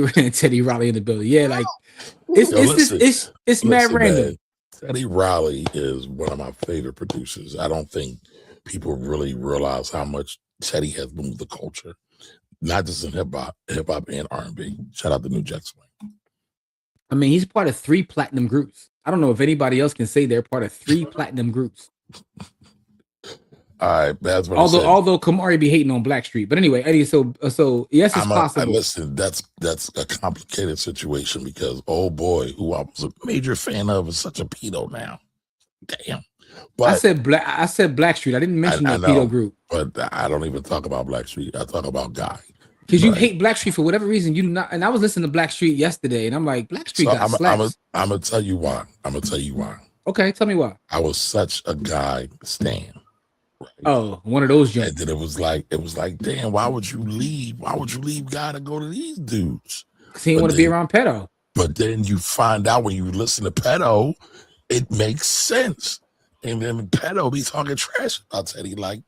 Riley in the building. Yeah, like it's mad random. Man, Teddy Riley is one of my favorite producers. I don't think people really realize how much Teddy has moved the culture, not just in hip hop and R&B. Shout out to New Jack Swing. I mean, he's part of 3 platinum groups. I don't know if anybody else can say they're part of 3 platinum groups. All right, that's what although Kamari be hating on Blackstreet, but anyway, Eddie. So yes, it's possible. Listen, that's a complicated situation because old boy, who I was a major fan of, is such a pedo now. Damn. But I said Blackstreet. I didn't mention the pedo group. But I don't even talk about Blackstreet. I talk about Guy. Because you hate Blackstreet for whatever reason. You do not. And I was listening to Blackstreet yesterday, and I'm like, Blackstreet got slaps. I'm gonna tell you why. Okay, tell me why. I was such a Guy stan. Right? Oh, one of those joints. And then it was like, damn, why would you leave? Why would you leave Guy to go to these dudes? Because he didn't want to be around pedo. But then you find out when you listen to pedo, it makes sense. And then pedo be talking trash about Teddy, like,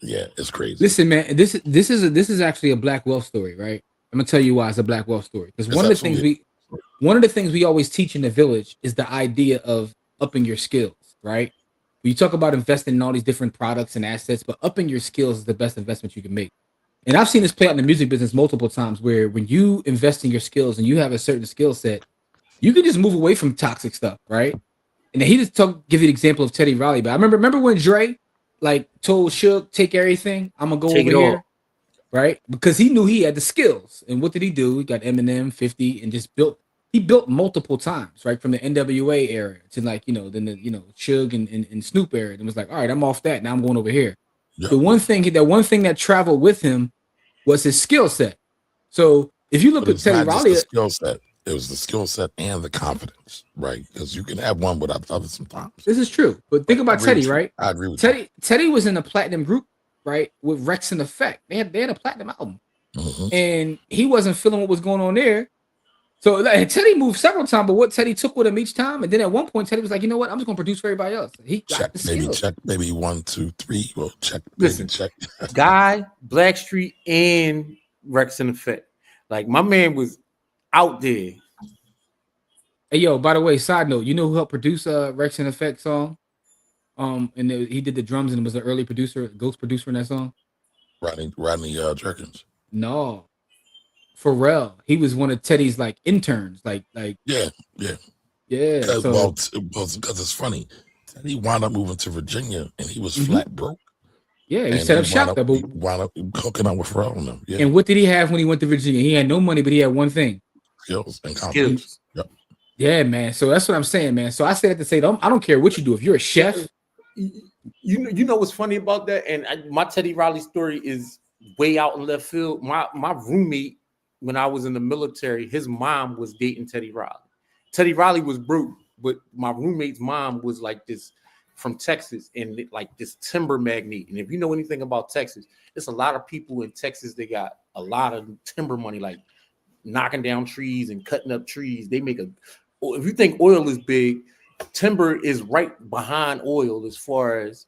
yeah, it's crazy. Listen, man, this is actually a Black wealth story, right? I'm gonna tell you why it's a Black wealth story. Because one of the things we always teach in the village is the idea of upping your skills, right? You talk about investing in all these different products and assets, but upping your skills is the best investment you can make. And I've seen this play out in the music business multiple times where when you invest in your skills and you have a certain skill set, you can just move away from toxic stuff, right? And then he just give you the example of Teddy Riley. But I remember when Dre like told Suge, take everything, I'm gonna go over here, right? Because he knew he had the skills. And what did he do? He got Eminem, 50, and just built multiple times, right? From the NWA era to like, then the Suge and Snoop era. And was like, all right, I'm off that. Now I'm going over here. Yep. The one thing that traveled with him was his skill set. So if you look at Teddy Riley, skill set. It was the skill set and the confidence, right? Because you can have one without the other sometimes. This is true. But think about Teddy, right? I agree with Teddy. Teddy was in a platinum group, right? With Rex and Effect. They had a platinum album. Mm-hmm. And he wasn't feeling what was going on there. So Teddy moved several times, but what Teddy took with him each time, and then at one point Teddy was like, you know what, I'm just gonna produce for everybody else. He got the skills. Maybe 1, 2, 3. Well, check. Listen, check. Guy, Blackstreet, and Rex and Effect. Like my man was out there. Hey yo, by the way, side note, you know who helped produce Rex and Effect song? And he did the drums and was the early producer, ghost producer in that song. Rodney Jerkins. No. Pharrell, he was one of Teddy's like interns, like yeah. Because it's funny, Teddy wound up moving to Virginia and he was flat broke. Yeah, he set up shop. He wound up hooking up with Pharrell and them. Yeah. And what did he have when he went to Virginia? He had no money, but he had one thing: skills and confidence. Yep. Yeah, man. So that's what I'm saying, man. So I said that to say, I don't care what you do. If you're a chef, you know what's funny about that? And my Teddy Riley story is way out in left field. My roommate, when I was in the military, his mom was dating Teddy Riley. Teddy Riley was broke, but my roommate's mom was like this from Texas and like this timber magnate. And if you know anything about Texas, there's a lot of people in Texas. They got a lot of timber money, like knocking down trees and cutting up trees. They make if you think oil is big, timber is right behind oil as far as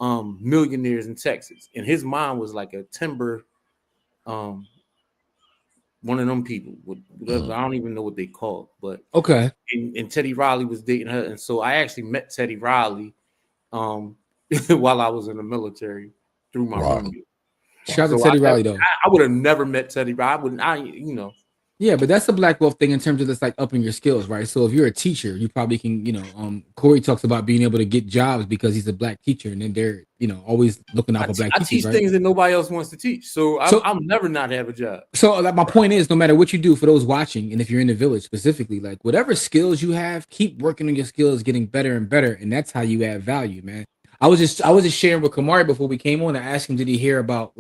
millionaires in Texas. And his mom was like a timber, one of them people. I don't even know what they call, but okay. And Teddy Riley was dating her, and so I actually met Teddy Riley while I was in the military through my roommate. Shout out to Teddy Riley though. I would have never met Teddy Riley. Yeah, but that's the black wealth thing in terms of this, like upping your skills, right? So if you're a teacher, you probably can, Corey talks about being able to get jobs because he's a black teacher, and then they're, always looking out for black teachers. I teach things that nobody else wants to teach, so I'll never not have a job. So my point is, no matter what you do, for those watching, and if you're in the village specifically, like whatever skills you have, keep working on your skills, getting better and better, and that's how you add value, man. I was just sharing with Kamari before we came on. I asked him, did he hear about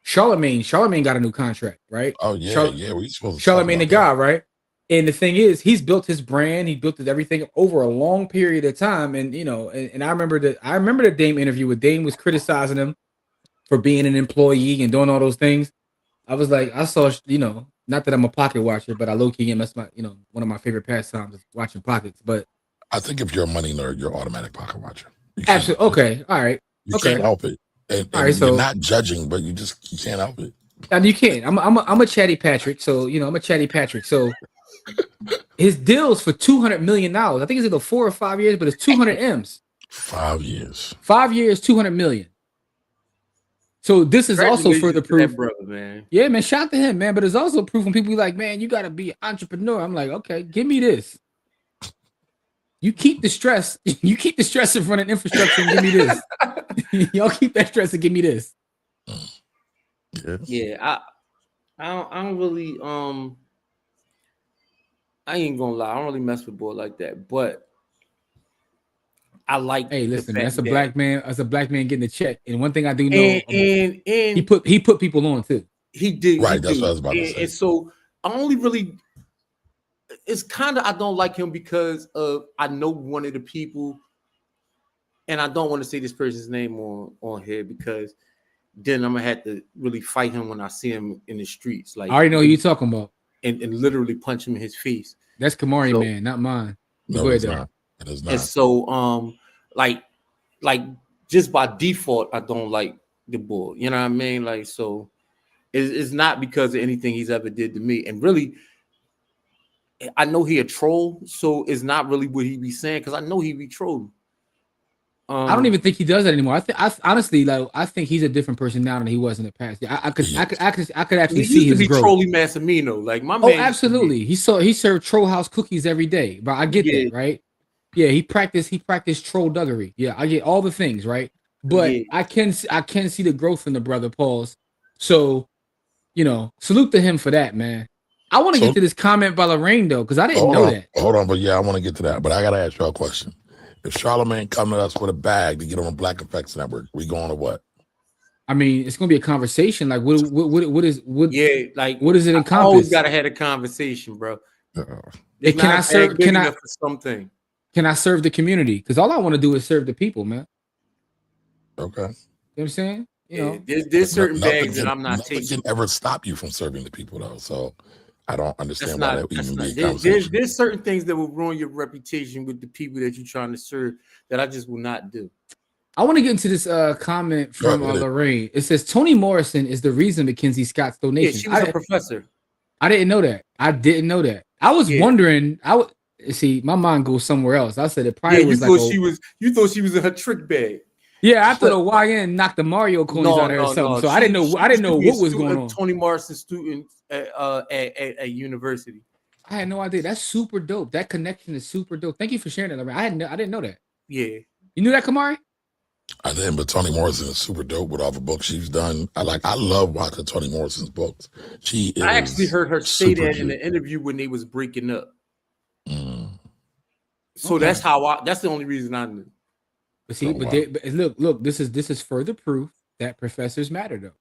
Charlemagne got a new contract, right? Oh yeah, we supposed to Charlemagne the God, right? And the thing is, he's built his brand, he built everything over a long period of time, and and I remember the Dame interview where Dame was criticizing him for being an employee and doing all those things. I was like, I saw, not that I'm a pocket watcher, but I low key am. That's my, one of my favorite pastimes is watching pockets. But I think if you're a money nerd, you're automatic pocket watcher. Absolutely. Okay. All right. You can't help it. And all right, so you're not judging, but you can't help it. And you can't. I'm a chatty Patrick, so I'm a chatty Patrick. So his deal's for $200 million. I think it's either 4 or 5 years, but it's 200 M's. 5 years. 5 years, 200 million. So this is also further proof, brother, man. Yeah, man. Shout out to him, man. But it's also proof when people be like, man, you got to be an entrepreneur. I'm like, okay, give me this. You keep the stress. You keep the stress of running infrastructure and give me this. Y'all keep that stress and give me this. Yeah, I don't really I ain't gonna lie, I don't really mess with boy like that, but I like. Hey, listen, man, that's a black man. That's a black man getting a check. And one thing I do know, and he put people on too. He did, right? That's what I was about to say. And so I only really. It's kind of I don't like him because of I know one of the people, and I don't want to say this person's name on here because then I'm gonna have to really fight him when I see him in the streets. Like I already know who you're talking about, and literally punch him in his face. That's Kamari, man, not mine. No, it's not. It is not. And so, like just by default, I don't like the bull. You know what I mean? Like, so it's not because of anything he's ever did to me, and really. I know he a troll, so it's not really what he be saying because I know he be trolling. I don't even think he does that anymore. I honestly, like, I think he's a different person now than he was in the past. Yeah, I could actually see his growth. Trolling Massimino, like my man. Oh, absolutely. He served troll house cookies every day, but I get that, right? Yeah, he practiced troll duggery. Yeah, I get all the things, right? But I can see the growth in the brother Pauls. So, salute to him for that, man. I want to get to this comment by Lorraine though, because I didn't know that. Hold on, but yeah, I want to get to that. But I gotta ask y'all a question. If Charlemagne come to us with a bag to get on Black Effects Network, we going to what? I mean, it's gonna be a conversation. Like, what does it encompass? I always gotta have a conversation, bro. Can I serve? Can I for something? Can I serve the community? Because all I want to do is serve the people, man. Okay. You know what I'm saying? There's certain bags that I'm not taking. Can ever stop you from serving the people though. So I don't understand why that even be a conversation. There's certain things that will ruin your reputation with the people that you're trying to serve that I just will not do. I want to get into this comment from Lorraine. It says Toni Morrison is the reason Mackenzie Scott's donation. Yeah, she was a professor. I didn't know that. I didn't know that. I was wondering. See, my mind goes somewhere else. I said it probably was you thought she was in her trick bag. Yeah, I thought a YN knocked the Mario coins out of her or something. No. So I didn't know what was going on. Toni Morrison student at university. I had no idea. That's super dope. That connection is super dope. Thank you for sharing that. I didn't know that. Yeah. You knew that, Kamari? I didn't, but Toni Morrison is super dope with all the books she's done. I love watching Toni Morrison's books. I actually heard her say that in the interview when they was breaking up. So that's the only reason I knew. But see, but look, this is further proof that professors matter, though.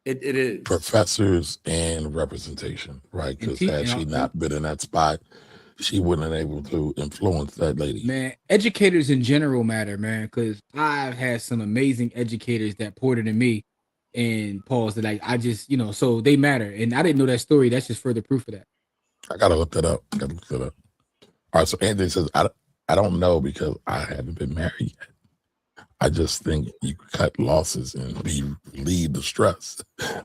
It is professors and representation, right? Because had she not been in that spot, she wouldn't have been able to influence that lady. Man, educators in general matter, man. Because I've had some amazing educators that poured into me, and Paul's that I just so they matter, and I didn't know that story. That's just further proof of that. I gotta look that up. All right, so Anthony says I don't know because I haven't been married yet. I just think you cut losses and relieve the stress.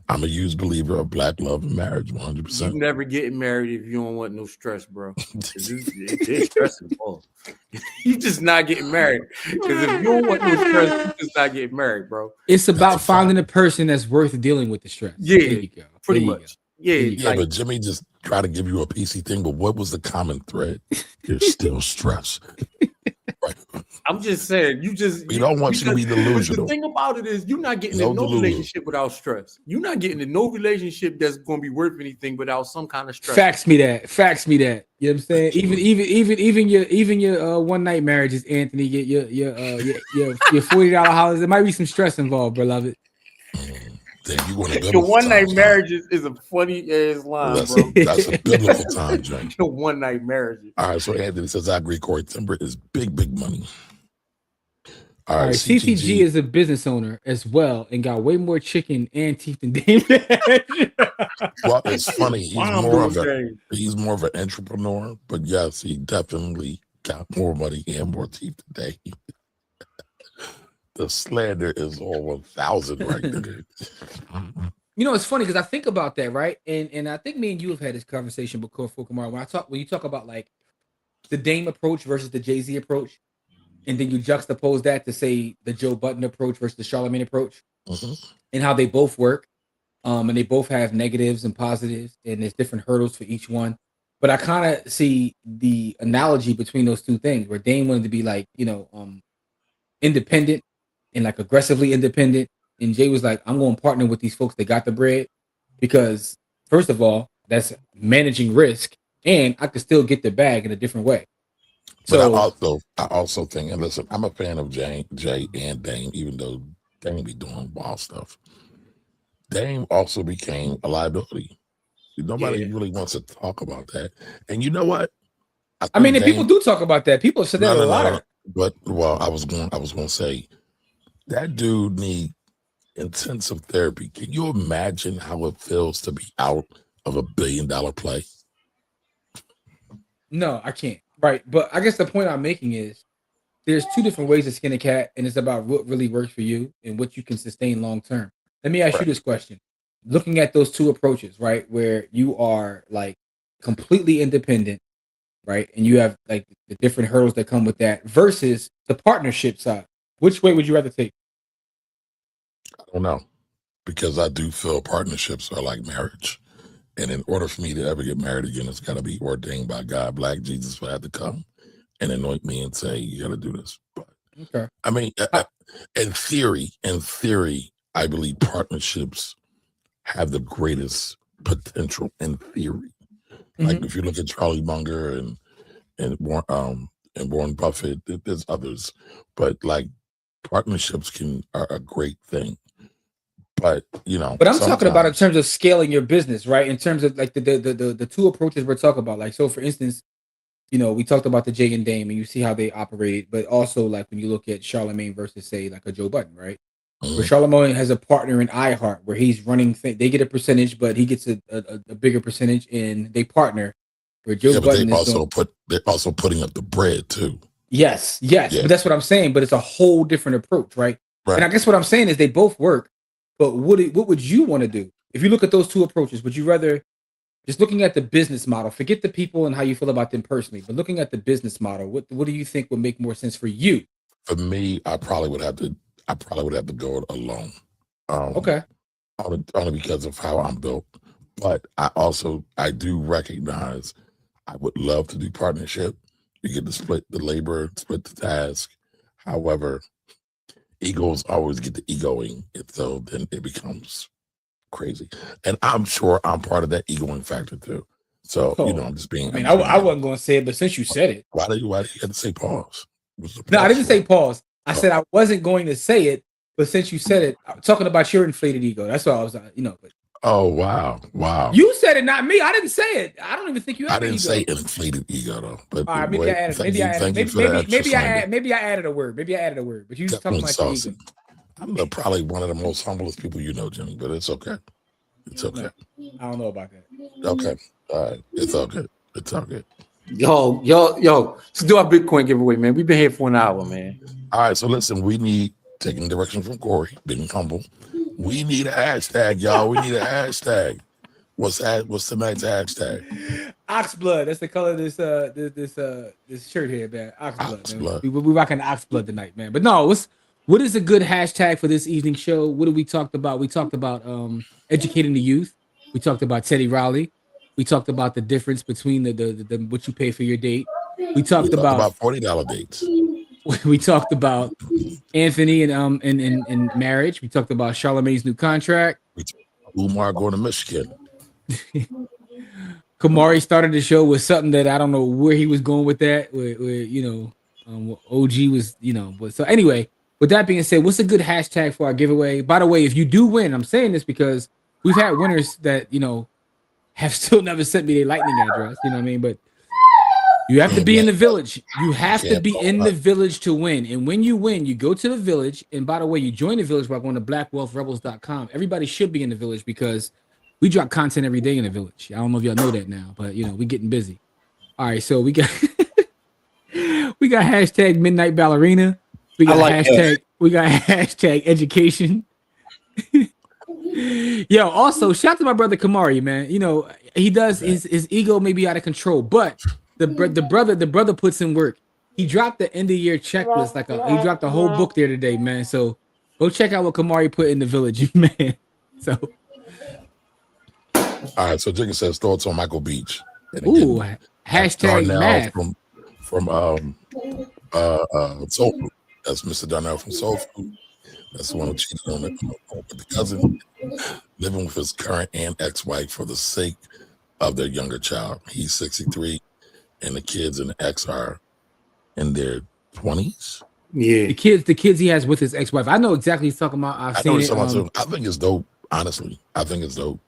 I'm a huge believer of black love and marriage, 100%. You never getting married if you don't want no stress, bro. It's stressing, bro. You just not getting married. Because if you don't want no stress, you just not getting married, bro. It's about finding a person that's worth dealing with the stress. Yeah, there you go. Pretty much. Yeah, but Jimmy just tried to give you a PC thing, but what was the common thread? There's still stress. Right. I'm just saying, we don't want you to be delusional. The thing about it is, you're not getting in no relationship without stress. You're not getting in no relationship that's going to be worth anything without some kind of stress. Fax me that. You know what I'm saying? Even your one night marriages, Anthony. Your $40 holidays. There might be some stress involved, beloved. The one night marriages is a funny ass line, bro. That's a biblical time, Jay. The one night marriages. All right, so Anthony says, I agree, Corey. Timber is big money. All right, CTG is a business owner as well and got way more chicken and teeth than Dame. Well, it's funny. He's more of an entrepreneur, but yes, he definitely got more money and more teeth than Dame. The slander is all 1,000 right there. You know, it's funny because I think about that, right? And I think me and you have had this conversation before, Kumar. When you talk about like the Dame approach versus the Jay-Z approach, and then you juxtapose that to say the Joe Budden approach versus the Charlamagne approach, and how they both work, and they both have negatives and positives, and there's different hurdles for each one. But I kind of see the analogy between those two things, where Dame wanted to be like, independent and like aggressively independent, and Jay was like, I'm going to partner with these folks that got the bread, because first of all, that's managing risk, and I could still get the bag in a different way. But I also think, and listen, I'm a fan of Jay and Dame, even though Dame be doing wild stuff. Dame also became a liability. Nobody really wants to talk about that. And you know what? I mean, people do talk about that. People said that a lot. But I was going to say that dude need intensive therapy. Can you imagine how it feels to be out of $1 billion play? No, I can't. Right. But I guess the point I'm making is there's two different ways to skin a cat, and it's about what really works for you and what you can sustain long term. Let me ask you this question. Looking at those two approaches, right, where you are like completely independent, right, and you have like the different hurdles that come with that versus the partnership side, which way would you rather take? I don't know, because I do feel partnerships are like marriage. And in order for me to ever get married again, it's got to be ordained by God. Black Jesus will have to come and anoint me and say, you got to do this. But, okay. I mean, in theory, I believe partnerships have the greatest potential in theory. Like if you look at Charlie Munger and Warren Buffett, there's others, but like partnerships are a great thing. But but I'm talking about in terms of scaling your business, right? In terms of like the two approaches we're talking about. Like, so for instance, we talked about the Jay and Dame, and you see how they operate, but also like when you look at Charlamagne versus say like a Joe Budden, right? Where Charlamagne has a partner in iHeart where he's running, they get a percentage, but he gets a bigger percentage, and they partner. Where Joe Budden they're also putting up the bread too. Yes, but that's what I'm saying. But it's a whole different approach, right? And I guess what I'm saying is they both work. But what would you want to do if you look at those two approaches? Would you rather, just looking at the business model, forget the people and how you feel about them personally, but looking at the business model, what do you think would make more sense for you? For me, I probably would have to go alone. Okay. Only because of how I'm built. But I do recognize I would love to do partnership. You get to split the labor, split the task. However, egos always get the egoing, and so then it becomes crazy. And I'm sure I'm part of that egoing factor too. So I'm just being. I wasn't going to say it, but since you said it, why do you have to say pause? No, I didn't say pause. I said I wasn't going to say it, but since you said it, I'm talking about your inflated ego. That's why I was, But, oh wow! You said it, not me. I didn't say it. I don't even think you. I didn't say inflated ego though. But all right, maybe I added a word. But you just talking about your ego. I'm probably one of the most humblest people you know, Jimmy. But it's okay. It's okay. I don't know about that. Okay. All right. It's all good. It's all good. Yo. Let's do our Bitcoin giveaway, man. We've been here for an hour, man. All right. So listen, we need taking direction from Corey, being humble. We need a hashtag, y'all. We need a hashtag. What's tonight's hashtag? Oxblood. That's the color of this shirt here, man. Oxblood. Man. We rocking Oxblood tonight, man. But no, what is a good hashtag for this evening show? What did we talked about? We talked about educating the youth. We talked about Teddy Riley. We talked about the difference between the what you pay for your date. We talked about $40 dates. We talked about Anthony and marriage. We talked about Charlamagne's new contract. We talked about Umar going to Michigan. Kamari started the show with something that I don't know where he was going with that. Where OG was, But so anyway, with that being said, what's a good hashtag for our giveaway? By the way, if you do win, I'm saying this because we've had winners that have still never sent me their lightning address. You know what I mean? But you have to be in the village. You have to be in the village to win. And when you win, you go to the village. And by the way, you join the village by going to blackwealthrebels.com. Everybody should be in the village because we drop content every day in the village. I don't know if y'all know that now, but we getting busy. All right, so we got hashtag Midnight Ballerina. We got hashtag education. Yo, also shout out to my brother Kamari, man. He does his ego may be out of control, but the brother puts in work. He dropped the end of year checklist, he dropped a whole book there today, man. So go check out what Kamari put in the village, man. So all right, so Jigga says thoughts on Michael Beach. Ooh, hashtag math from Soul Food. That's Mr. Darnell from Soul Food. That's the one who cheated on the cousin, living with his current and ex-wife for the sake of their younger child. He's 63, and the kids and the ex are in their 20s. Yeah, the kids he has with his ex-wife. I know exactly he's talking about. I've seen it. I think it's dope. Honestly, I think it's dope.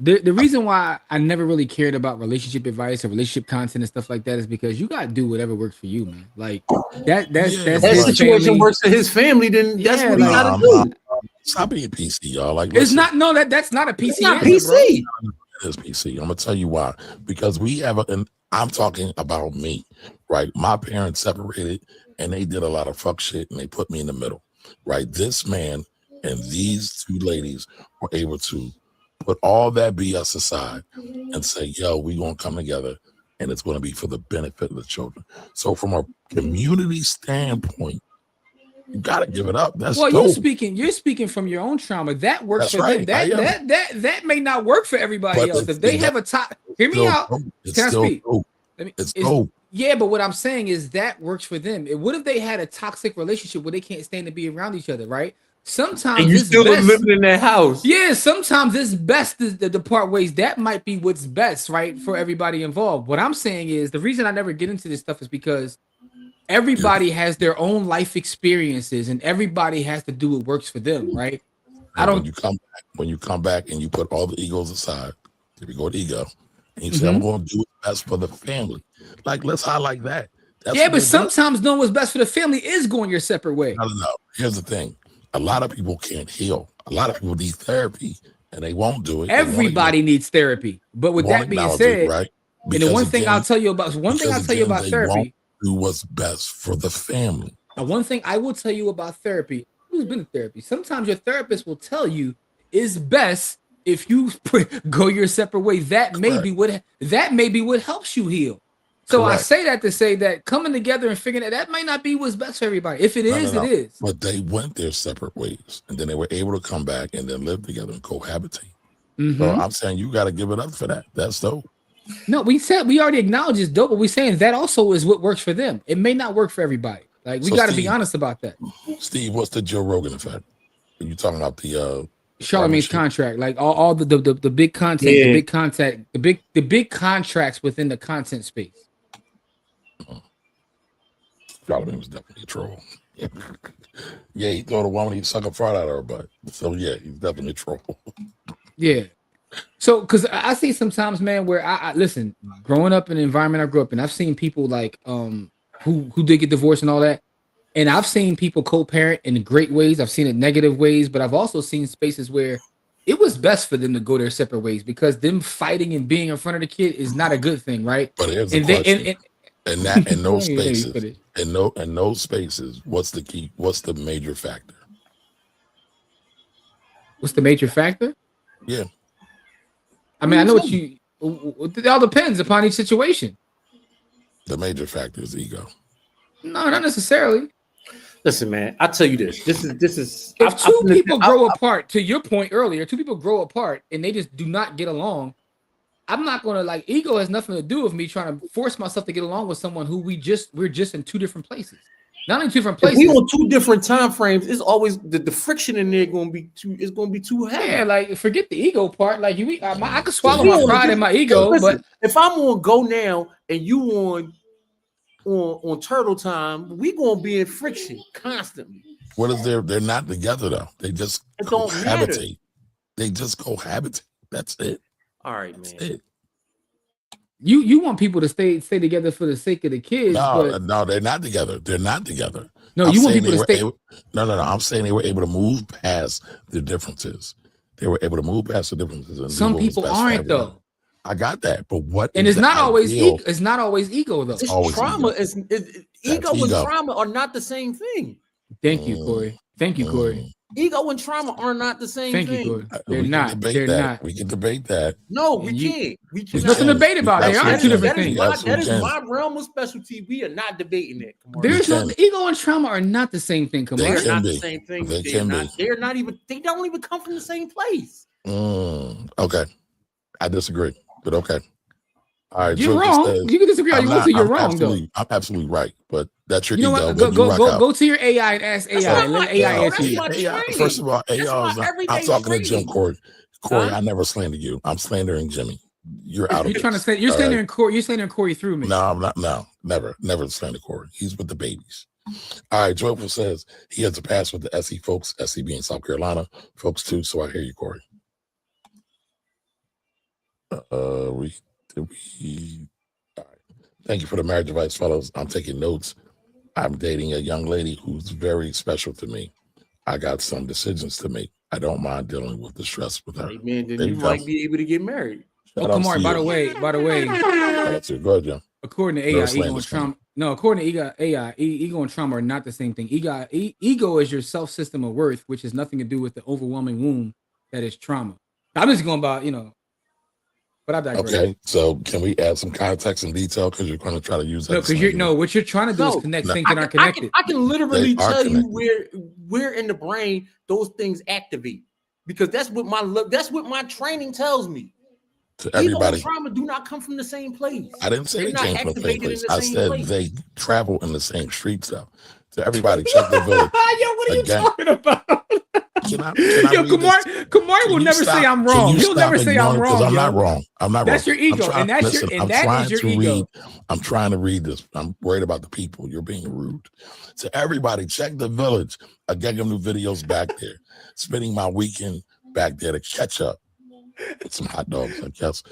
The reason why I never really cared about relationship advice or relationship content and stuff like that is because you gotta do whatever works for you, man. Like that's that situation family. Works for his family, then that's what he gotta do. Stop being PC, y'all. Like it's not that's not a PC. It's not PC. It's PC. I'm gonna tell you why. Because we have and I'm talking about me, right? My parents separated and they did a lot of fuck shit and they put me in the middle, right? This man and these two ladies were able to put all that BS aside and say, yo, we gonna come together and it's gonna be for the benefit of the children. So from a community standpoint, you gotta give it up. That's dope. You're speaking from your own trauma. That works for them. That may not work for everybody else. If they have a top, hear me out. Can I speak? It's dope. Yeah, but what I'm saying is that works for them. What if they had a toxic relationship where they can't stand to be around each other, right? Sometimes you still living in that house. Yeah, sometimes it's best to part ways. That might be what's best, right, for everybody involved. What I'm saying is the reason I never get into this stuff is because everybody has their own life experiences, and everybody has to do what works for them, right? When you come back and you put all the egos aside, if you go to ego, and you say, I'm going to do what's best for the family. Like, let's highlight that. But sometimes knowing what's best for the family is going your separate way. I don't know. Here's the thing. A lot of people can't heal. A lot of people need therapy, and they won't do it. Everybody needs therapy. But with that being said, right? And the one thing I'll tell you about therapy, do what's best for the family. One thing I will tell you about therapy, who's been in therapy, sometimes your therapist will tell you it's best if you go your separate way. That may be what helps you heal. So I say that to say that coming together and figuring that might not be what's best for everybody. If it is, it is. But they went their separate ways, and then they were able to come back and then live together and cohabitate. So I'm saying you got to give it up for that. That's dope. No, we already acknowledged it's dope, but we're saying that also is what works for them. It may not work for everybody. Like we got to be honest about that. Steve, what's the Joe Rogan effect? Are you talking about the Charlamagne's contract, like all the big content, the big contracts within the content space. Charlamagne was definitely a troll. Yeah, he thought a woman he'd suck a fart out of her butt. So yeah, he's definitely a troll. Yeah. So, because I see sometimes, man, where I listen, growing up in the environment I grew up in, I've seen people like who did get divorced and all that, and I've seen people co-parent in great ways. I've seen it negative ways, but I've also seen spaces where it was best for them to go their separate ways because them fighting and being in front of the kid is not a good thing, right? But here's the question. In those spaces, what's the key? What's the major factor? What's the major factor? Yeah. I mean, I know what you. It all depends upon each situation. The major factor is ego. No, not necessarily. Listen, man, I'll tell you this. This is if two people grow apart, to your point earlier, two people grow apart and they just do not get along. I'm not gonna like ego has nothing to do with me trying to force myself to get along with someone who we're just in two different places. Not in two different places. If we on two different time frames, it's always the friction in there gonna be too heavy. Yeah, like forget the ego part. Like I could swallow my pride and my ego, listen, but if I'm on Go Now and you on Turtle Time, we gonna be in friction constantly. What is there? They're not together though. They just cohabitate. They just cohabitate. That's it. All right, That's man. it. You want people to stay together for the sake of the kids. No, they're not together. They're not together. No, you want people to stay. No. I'm saying they were able to move past the differences. They were able to move past the differences. And some people aren't though. I got that, but what? And it's not always ego. It's not always ego though. It's trauma. Ego and trauma are not the same thing. Thank you, Corey. Thank you, Corey. Ego and trauma are not the same thing. Thank you, Corey. They're not. We can debate that. No, we can't. There's nothing to debate about. They are two different things. That is my realm of specialty. We are not debating that. There's no ego and trauma are not the same thing. They're not the same thing. They're not even. They don't even come from the same place. Okay, I disagree, but okay. All right, you're wrong. You can disagree all you want to. You're wrong, though. I'm absolutely right, but that's your ego. Go to your AI and ask AI and let AI answer you. First of all, I'm talking to Jim Corey. Corey, I never slander you. I'm slandering Jimmy. You're out of it. You're slandering Corey. You're slandering Corey through me. No, I'm not. No, never slander Corey. He's with the babies. All right, Joyful says he has a pass with the SE folks, SE being South Carolina folks too. So I hear you, Corey. All right. Thank you for the marriage advice, fellows. I'm taking notes. I'm dating a young lady who's very special to me. I got some decisions to make. I don't mind dealing with the stress with her. Hey, man, then you might be able to get married. Come on. By the way, go ahead, Jim. According to AI, ego and trauma. No, according to AI, ego and trauma are not the same thing. Ego is your self-system of worth, which has nothing to do with the overwhelming wound that is trauma. I'm just going about, but I digress. Okay, so can we add some context and detail because you're going to try to use that? No, because what you're trying to do is connect things that aren't connected. I can literally tell you where in the brain those things activate because that's what my training tells me. To everybody, ego and trauma do not come from the same place. I didn't say they came from the same place. I said they travel in the same streets though. To everybody, check the village. Yo, what are you talking about? Kamari will never say I'm wrong. He'll never say I'm wrong. I'm not wrong. That's your ego, and that is your ego. I'm trying to read this. I'm worried about the people. You're being rude. To everybody, check the village. I get new videos back there. Spending my weekend back there to catch up with some hot dogs, I guess.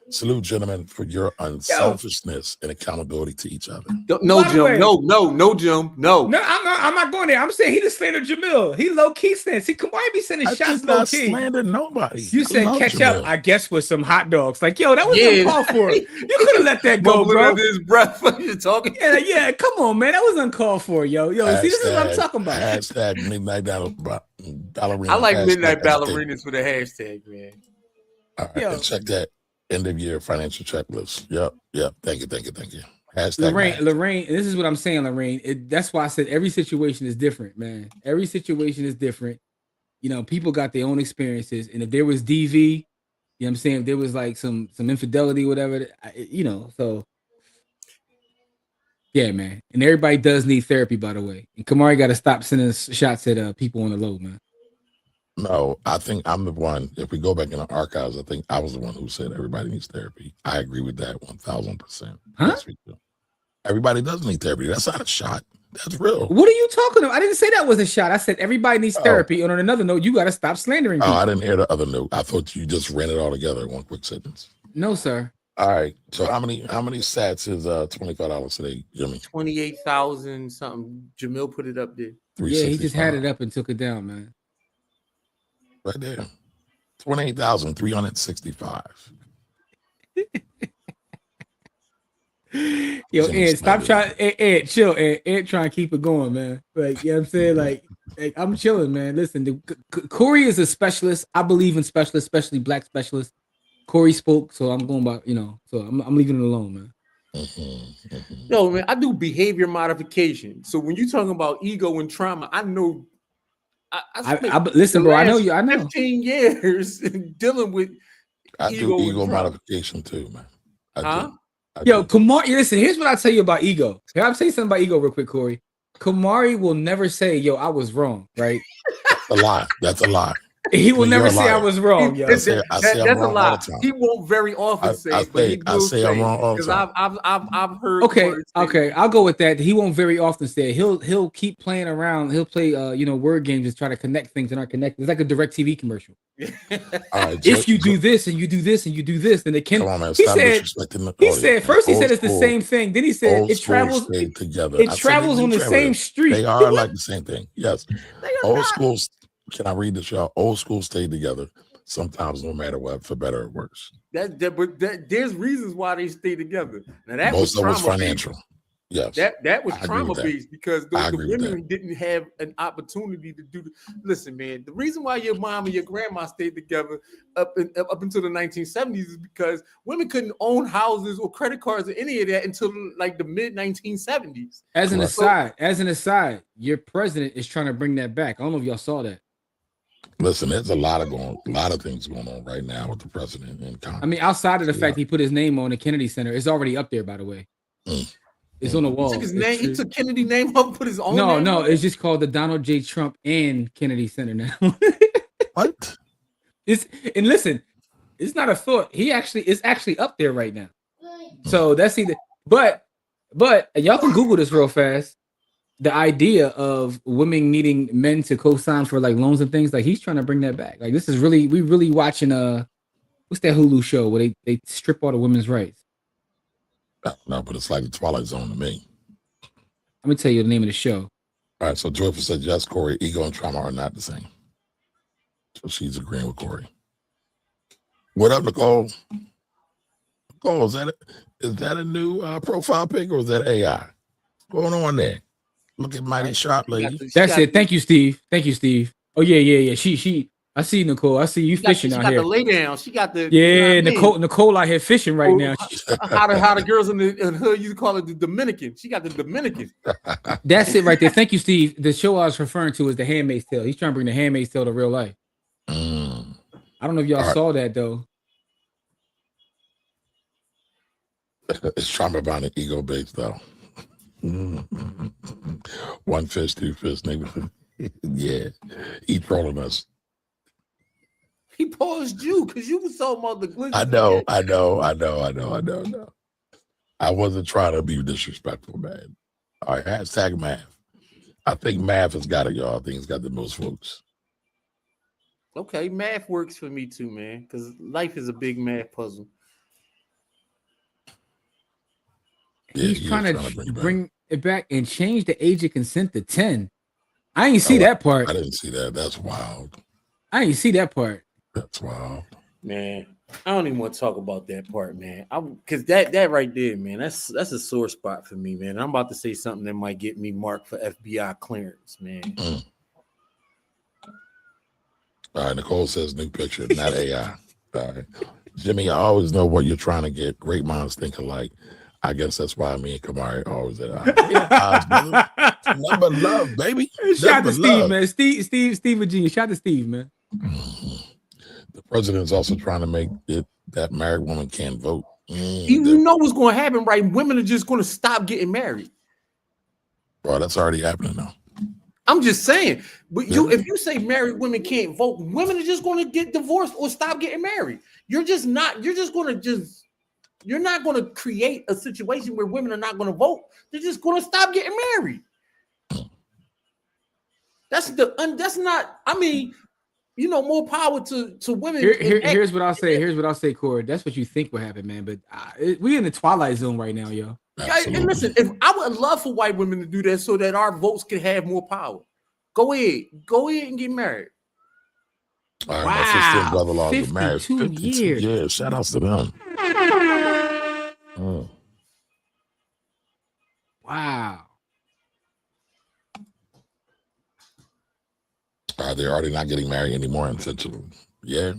Salute, gentlemen, for your unselfishness and accountability to each other. No, Jim. No, Jim. No. No, I'm not going there. I'm saying he just slandered Jamil. He low key said, see, why be sending shots low key? Slander nobody. You said catch up, I guess, with some hot dogs. Like, yo, that was uncalled for. You could have let that go, bro. His breath when you're talking. Yeah, come on, man. That was uncalled for, yo. See, this is what I'm talking about. Hashtag midnight ballerina. I like midnight ballerinas for the hashtag, man. All right, and check that end of year financial checklist. Yep. Thank you. Hashtag Lorraine, this is what I'm saying, Lorraine. That's why I said every situation is different, man. Every situation is different. People got their own experiences, and if there was DV, you know what I'm saying, if there was like some infidelity, whatever, so yeah, man. And everybody does need therapy, by the way. And Kamari got to stop sending shots at people on the low, man. No, I think I'm the one. If we go back in the archives, I think I was the one who said everybody needs therapy. I agree with that 1,000%. Huh? Yes, we do. Everybody does need therapy. That's not a shot. That's real. What are you talking about? I didn't say that was a shot. I said everybody needs therapy. And on another note, you got to stop slandering people. Oh, I didn't hear the other note. I thought you just ran it all together in one quick sentence. No, sir. All right. So how many sats is $25 today, Jimmy? 28,000 something. Jamil put it up there. Yeah, he just had it up and took it down, man. Right there. 28,365. Yo, Ed, stop trying. Ed, chill. Ed, trying to keep it going, man. Like, you know what I'm saying? Like I'm chilling, man. Listen, Corey is a specialist. I believe in specialists, especially black specialists. Corey spoke, so I'm going by, so I'm leaving it alone, man. Yo, man, I do behavior modification. So when you're talking about ego and trauma, I know. I listen, bro. I know you. I know. 15 years dealing with. I do ego modification too, man. Yo, Kamari, listen, here's what I'll tell you about ego. Here, I'll tell you something about ego real quick, Corey. Kamari will never say, yo, I was wrong, right? That's a lie. That's a lie. He will never say I was wrong, yo. That's a lie. He won't very often say it, but he will say I'm wrong all the time. Because I've heard. Okay, I'll go with that. He won't very often say it. He'll keep playing around. He'll play word games and try to connect things that aren't connected. It's like a direct TV commercial. If you do this and you do this and you do this, then it can. Come on, man, he said first he said it's the same thing. Then he said it travels together. It travels on the same street. They are like the same thing. Yes. Old schools. Can I read this, y'all? Old school stayed together. Sometimes, no matter what, for better or worse. But there's reasons why they stay together. Now that most of it was financial. Yes, that was trauma based because the women didn't have an opportunity to do. Like man, the reason why your mom and your grandma stayed together up until the 1970s is because women couldn't own houses or credit cards or any of that until like the mid 1970s. As an aside, your president is trying to bring that back. I don't know if y'all saw that. Listen, there's a lot of things going on right now with the president and Congress. I mean, outside of the fact he put his name on the Kennedy Center, it's already up there, by the way. It's on the wall. He took Kennedy name up, put his own name. No, it's just called the Donald J. Trump and Kennedy Center now. What? Listen, it's not a thought. It's actually up there right now. So that's either, but y'all can Google this real fast. The idea of women needing men to co-sign for like loans and things, like he's trying to bring that back. Like this is we really watching what's that Hulu show where they strip all the women's rights? No, but it's like the Twilight Zone to me. Let me tell you the name of the show. All right, so Joyful said, yes, Corey, ego and trauma are not the same. So she's agreeing with Corey. What up, Nicole? Nicole, is that a new profile pic or is that AI? What's going on there? Look at Mighty Sharp, lady. That's it. Thank you, Steve. Oh, yeah. She I see Nicole. I see you fishing out here. She got the lay down. She got the Nicole out here fishing right now. How the girls in the hood used to call it the Dominican. She got the Dominican. That's it right there. Thank you, Steve. The show I was referring to is The Handmaid's Tale. He's trying to bring The Handmaid's Tale to real life. I don't know if y'all saw that though. It's trauma bound and ego based though. One fish, two fish, nigga. Yeah, he trolling us. He paused you because you was talking about the glitch. I know. I wasn't trying to be disrespectful, man. All right, hashtag math. I think math has got it, y'all. I think it's got the most votes. Okay, math works for me too, man, because life is a big math puzzle. Yeah, he's trying to bring it back and change the age of consent to 10. I ain't see that part. I didn't see that. That's wild. I ain't see that part. That's wild. Man, I don't even want to talk about that part, man. Because that right there, man, that's a sore spot for me, man. I'm about to say something that might get me marked for FBI clearance, man. All right, Nicole says new picture, not AI. All right. Jimmy, I always know what you're trying to get. Great minds think alike. I guess that's why me and Kamari always at number love, baby. Shout to Steve, man. Steve Virginia. Shout to Steve, man. The president is also trying to make it that married woman can't vote. You know what's going to happen, right? Women are just going to stop getting married. Well, that's already happening now. I'm just saying, but if you say married women can't vote, women are just going to get divorced or stop getting married. You're not going to create a situation where women are not going to vote. They're just going to stop getting married. More power to women. Here's what I'll say, Corey. That's what you think will happen, man. But we in the Twilight Zone right now, yo. And listen, if I would love for white women to do that so that our votes can have more power. Go ahead and get married. All right, my sister and brother-in-law get married. 52 years. Yeah, shout outs to them. Wow. They're already not getting married anymore intentionally. Yeah.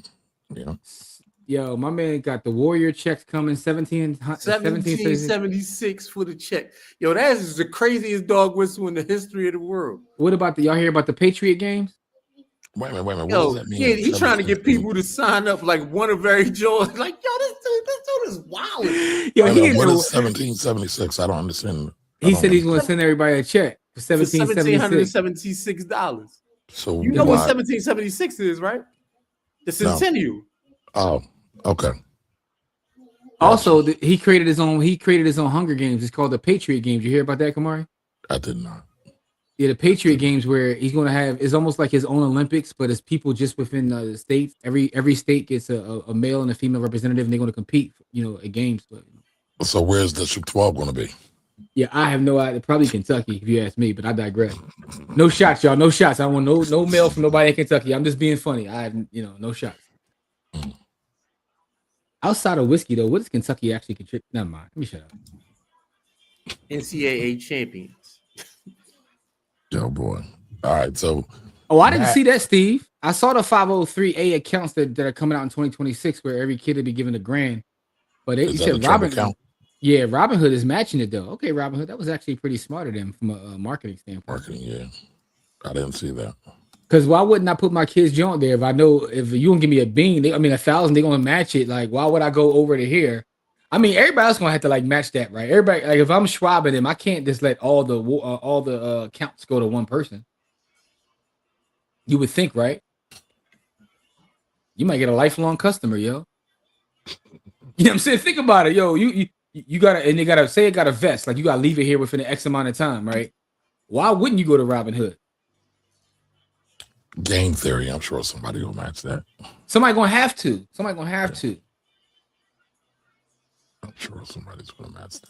Yo, my man got the Warrior checks coming 1776 for the check. Yo, that is the craziest dog whistle in the history of the world. What about y'all hear about the Patriot games? Wait a minute. Yo, what does that mean? Yeah, he's trying to get people to sign up like one of very George. Like, yo, this dude is wild. Yo, what is 1776? I don't understand. He said he's going to send everybody a check for $1,776. So you know what 1776 is, right? The centennial. Oh, okay. Also, he created his own. He created his own Hunger Games. It's called the Patriot Games. You hear about that, Kamari? I did not. Yeah, the Patriot Games, where he's going to have, it's almost like his own Olympics, but it's people just within the states. Every state gets a male and a female representative, and they're going to compete, at games. But, so where's the Super 12 going to be? Yeah, I have no idea. Probably Kentucky, if you ask me, but I digress. No shots, y'all. No shots. I want no mail from nobody in Kentucky. I'm just being funny. I have, no shots. Outside of whiskey, though, what does Kentucky actually contribute? Never mind. Let me shut up. NCAA champions. Oh, boy. All right, so. Oh, I didn't see that, Steve. I saw the 503A accounts that are coming out in 2026 where every kid will be given $1,000. But he said Robin. Yeah, Robinhood is matching it, though. Okay, Robinhood. That was actually pretty smart of them from a marketing standpoint. Marketing, yeah. I didn't see that. Because why wouldn't I put my kids' joint there if I know if you don't give me a bean, $1,000, they're gonna match it. Like, why would I go over to here? I mean, everybody else gonna have to like match that, right? Everybody, like, if I'm Schwabbing them, I can't just let all the accounts go to one person. You would think, right? You might get a lifelong customer, yo. You know what I'm saying? Think about it, yo. You gotta, and they gotta say it got a vest, like you gotta leave it here within an X amount of time, right? Why wouldn't you go to Robinhood? Game theory, I'm sure somebody will match that. Somebody gonna have to. I'm sure somebody's gonna match that.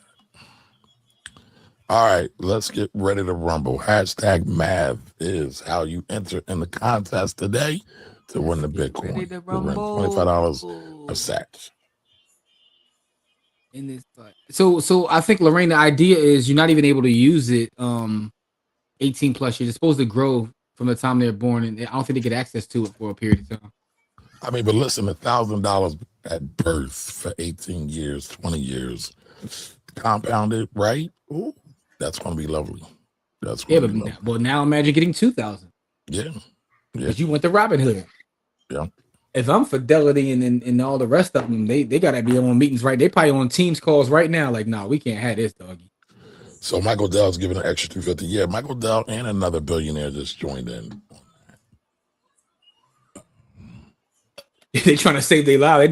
All right, let's get ready to rumble. Hashtag math is how you enter in the contest today to win the Bitcoin. Ready to rumble. $25 of sats. In this, so I think, Lorraine, the idea is you're not even able to use it 18 plus years. It's supposed to grow from the time they're born, and I don't think they get access to it for a period of time. I mean, but listen, $1,000 at birth for 18 years, 20 years, compounded, right? Ooh, that's going to be lovely. That's going to be lovely. Well, now imagine getting 2,000. Yeah. Because you went to Robinhood. Yeah. If I'm Fidelity and all the rest of them, they got to be on meetings, right? They probably on Teams calls right now. Like, nah, we can't have this, doggy. So Michael Dell's giving an extra $250. Yeah, Michael Dell and another billionaire just joined in. They trying to save their lives.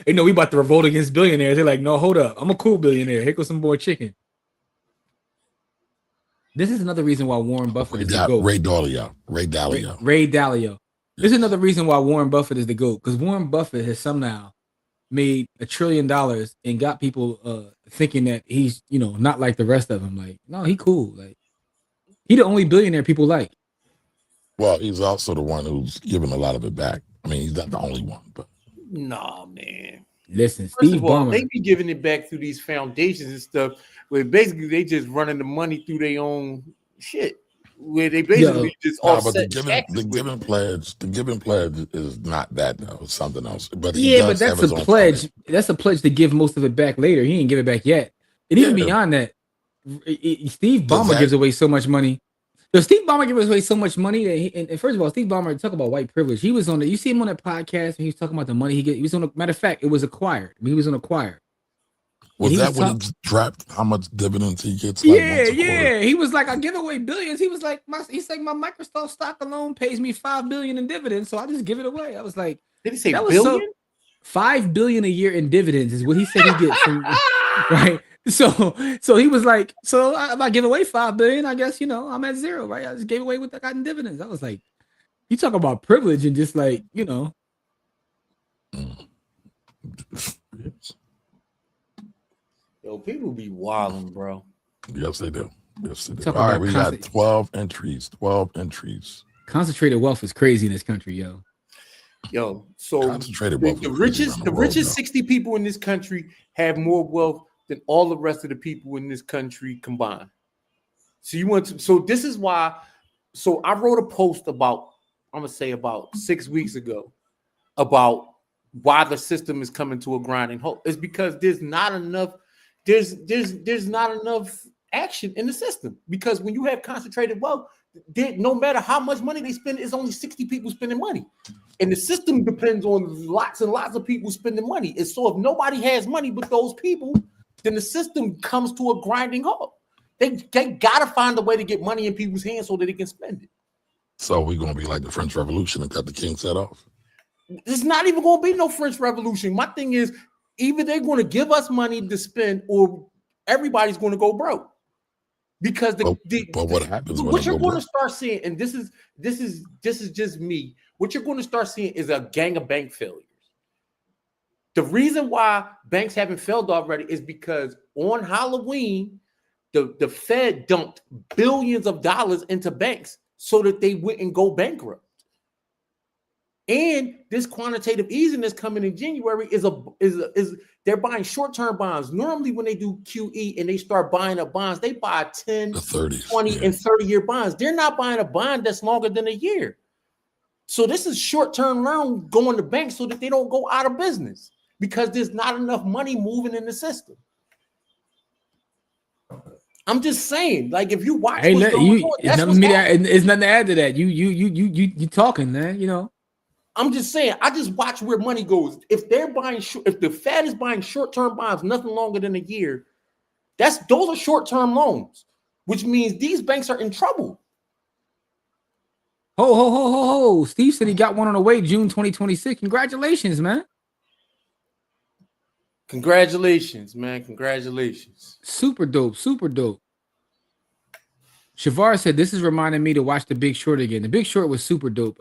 They know we about to revolt against billionaires. They're like, no, hold up. I'm a cool billionaire. Here goes some more chicken. This is another reason why Warren Buffett is the GOAT. Ray Dalio. This is another reason why Warren Buffett is the GOAT, because Warren Buffett has somehow made $1 trillion and got people thinking that he's, not like the rest of them. Like, no, he cool. Like, he the only billionaire people like. Well, he's also the one who's giving a lot of it back. I mean, he's not the only one, but no, man. Listen, First of all, they be giving it back through these foundations and stuff, where basically they just running the money through their own shit. Where they basically just offset the giving pledge is not that though. It's something else. But but that's a pledge. Funding. That's a pledge to give most of it back later. He ain't give it back yet. And even beyond that, Steve Ballmer gives away so much money. So Steve Ballmer gives away so much money that and first of all, Steve Ballmer talk about white privilege. He was on you see him on that podcast and he was talking about the money he get. He was on matter of fact, it was acquired. I mean, he was on Acquired. Was that when he dropped how much dividends he gets? He was like, I give away billions. He was like, my Microsoft stock alone pays me $5 billion in dividends, so I just give it away. I was like, did he say billion? $5 billion a year in dividends is what he said he gets from right. So he was like, so if I give away $5 billion, I guess I'm at zero, right? I just gave away what I got in dividends. I was like, you talk about privilege and just like Yo, people be wilding, bro. Yes, they do. All right, we got 12 entries. 12 entries. Concentrated wealth is crazy in this country, yo. Yo, so concentrated wealth. The richest 60 people in this country have more wealth than all the rest of the people in this country combined. So you want to, so this is why, so I wrote a post about, I'm gonna say about 6 weeks ago about why the system is coming to a grinding halt. It's because there's not enough, there's not enough action in the system. Because when you have concentrated wealth, no matter how much money they spend, it's only 60 people spending money. And the system depends on lots and lots of people spending money. And so if nobody has money but those people, then the system comes to a grinding halt. They gotta find a way to get money in people's hands so that they can spend it. So we're gonna be like the French Revolution and cut the king's head off. There's not even gonna be no French Revolution. My thing is, either they're gonna give us money to spend, or everybody's gonna go broke. Because but what happens when what you're going to start seeing, and this is just me. What you're going to start seeing is a gang of bank failures. The reason why banks haven't failed already is because on Halloween, the Fed dumped billions of dollars into banks so that they wouldn't go bankrupt. And this quantitative easing that's coming in January is they're buying short-term bonds. Normally, when they do QE and they start buying up bonds, they buy 10, 30s, 20, and 30-year bonds. They're not buying a bond that's longer than a year. So this is short-term loan going to banks so that they don't go out of business because there's not enough money moving in the system. I'm just saying, like, if you watch what's going on, it's nothing to add to that. You talking, man, you know. I'm just saying, I just watch where money goes. If they're buying, if the Fed is buying short-term bonds, nothing longer than a year, those are short-term loans, which means these banks are in trouble. Ho. Steve said he got one on the way, June 2026. Congratulations, man. Congratulations, man. Congratulations. Super dope. Shavar said, this is reminding me to watch The Big Short again. The Big Short was super dope.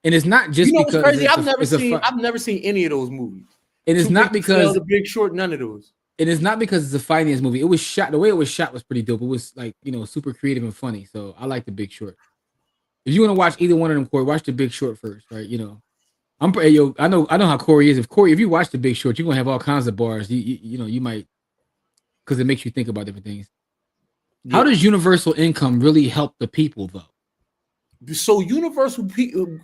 And it's not just because crazy. I've never seen any of those movies. And it's not because The Big Short, none of those. It is not because it's a finance movie. It was shot, the way it was shot was pretty dope. It was like, super creative and funny. So I like The Big Short. If you want to watch either one of them, Corey, watch The Big Short first, right? I know how Corey is. If you watch The Big Short, you're gonna have all kinds of bars. You might, because it makes you think about different things. Yeah. How does universal income really help the people, though? So universal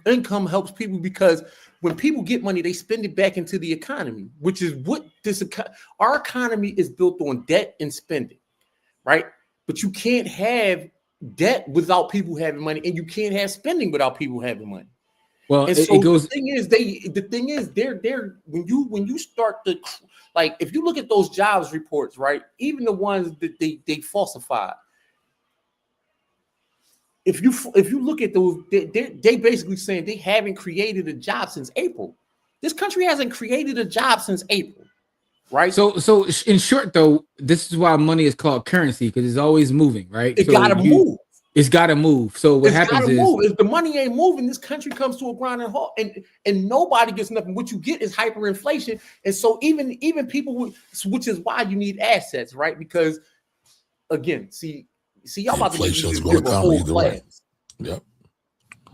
income helps people because when people get money, they spend it back into the economy, which is what our economy is built on debt and spending, right? But you can't have debt without people having money, and you can't have spending without people having money. Well, and so the thing is, they're when you start to, like, if you look at those jobs reports, right? Even the ones that they falsified. If you look at those, they basically saying they haven't created a job since April. This country hasn't created a job since April, right? So in short, though, this is why money is called currency, because it's always moving, right? It gotta move. It's gotta move. So what happens is, if the money ain't moving, this country comes to a grinding halt, and nobody gets nothing. What you get is hyperinflation, and so even people, which is why you need assets, right? Because again, see, y'all about to inflation is going to come either way. Yep.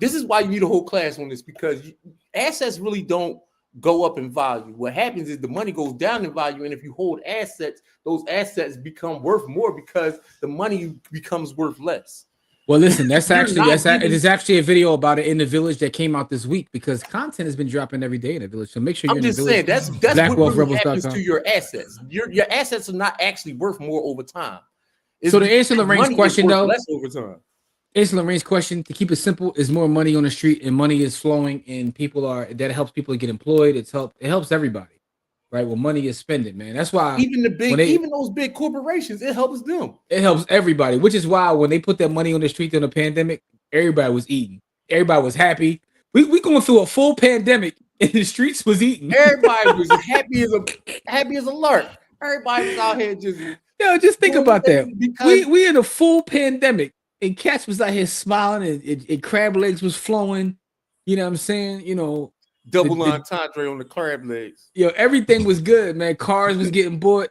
This is why you need a whole class on this, because assets really don't go up in value. What happens is the money goes down in value, and if you hold assets, those assets become worth more because the money becomes worth less. Well, listen, there's actually a video about it in the village that came out this week, because content has been dropping every day in the village. So make sure you're in the village. I'm just saying that's what really happens to your assets. Your assets are not actually worth more over time. So to answer Lorraine's question, though, less over time. Answer Lorraine's question, to keep it simple, is more money on the street and money is flowing, and that helps people get employed. It helps everybody, right? Well, money is spending, man. That's why even those big corporations, it helps them. It helps everybody, which is why when they put that money on the street during the pandemic, everybody was eating. Everybody was happy. We going through a full pandemic and the streets was eating. Everybody was happy as a lark. Everybody was out here just think about that. We in a full pandemic and cats was out here smiling and crab legs was flowing. You know what I'm saying? Double entendre on the crab legs. Everything was good, man. Cars was getting bought.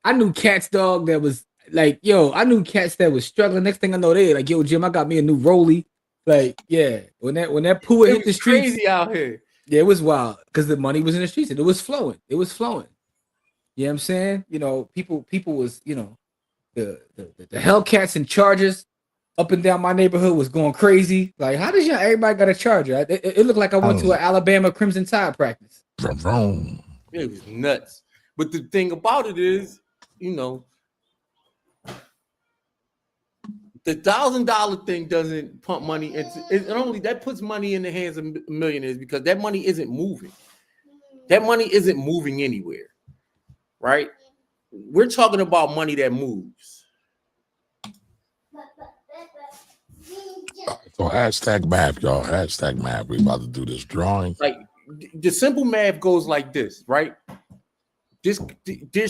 I knew cats, dog, that was like, I knew cats that was struggling. Next thing I know, they like, Jim, I got me a new rollie. Like, yeah, when that poo hit the streets, crazy out here. Yeah, it was wild because the money was in the streets and it was flowing. You know what I'm saying? People was, the Hellcats and Chargers up and down my neighborhood was going crazy. Like, how does everybody got a charger? It looked like I went to an Alabama Crimson Tide practice. It was nuts. But the thing about it is, the $1,000 thing doesn't pump money into it. Only that puts money in the hands of millionaires because that money isn't moving. That money isn't moving anywhere, right? We're talking about money that moves. So hashtag math, y'all. Hashtag math. We about to do this drawing. Like the simple math goes like this, right? There's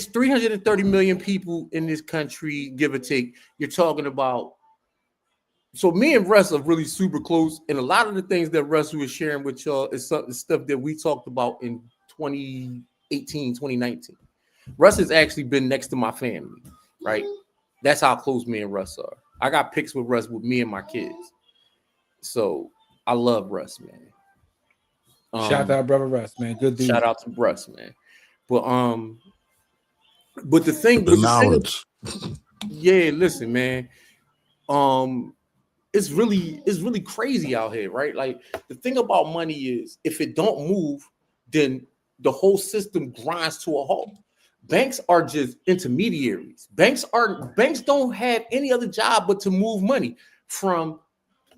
330 million people in this country, give or take. You're talking about. So me and Russ are really super close, and a lot of the things that Russ was sharing with y'all is stuff that we talked about in 2018, 2019. Russ has actually been next to my family, right? That's how close me and Russ are. I got pics with Russ with me and my kids. So I love Russ, man. Shout out, brother Russ, man. Good dude. Shout out to Russ, man. But the thing, the knowledge. Yeah, listen, man. It's really crazy out here, right? Like the thing about money is if it don't move, then the whole system grinds to a halt. Banks are just intermediaries. Banks don't have any other job but to move money from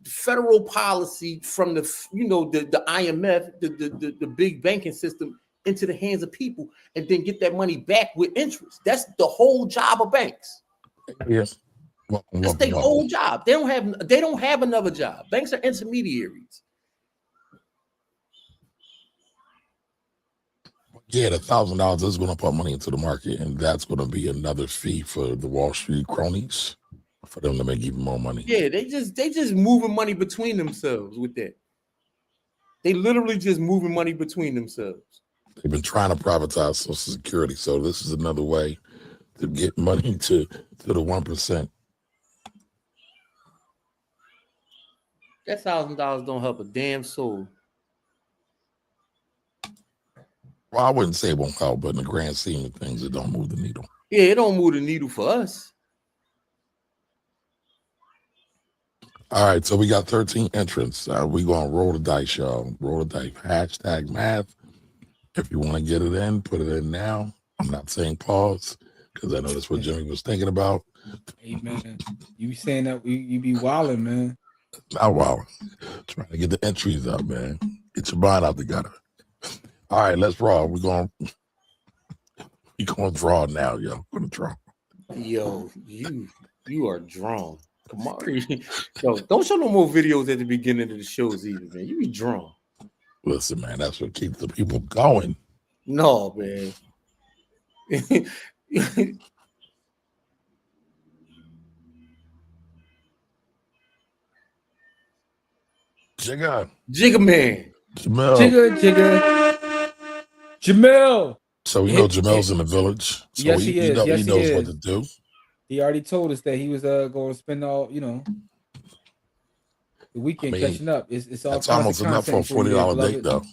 federal policy, from the IMF, the big banking system into the hands of people, and then get that money back with interest. That's the whole job of banks. Yes. That's their whole job. They don't have another job. Banks are intermediaries. Yeah, the $1,000 is going to put money into the market, and that's going to be another fee for the Wall Street cronies for them to make even more money. Yeah, they just moving money between themselves with that. They literally just moving money between themselves. They've been trying to privatize Social Security, so this is another way to get money to the 1%. That $1,000 don't help a damn soul. Well, I wouldn't say it won't help, but in the grand scheme of things, it don't move the needle. Yeah, it don't move the needle for us. All right, so we got 13 entrants. We're going to roll the dice, y'all. Roll the dice. Hashtag math. If you want to get it in, put it in now. I'm not saying pause because I know that's what Jimmy was thinking about. Hey, man, you be saying that you be wilding, man. Not wilding. Trying to get the entries up, man. Get your mind out the gutter. All right, let's draw. We're going to draw now, yo. We're going to draw. Yo, you are drawn. Come on. Yo, don't show no more videos at the beginning of the shows either, man. You be drawn. Listen, man, that's what keeps the people going. No, man. Jigga man. Jamel. So we know Jamel's in the village. So yes, he is. He knows what to do. He already told us that he was going to spend all, the weekend catching up. It's all. That's almost enough for a $40 date, though.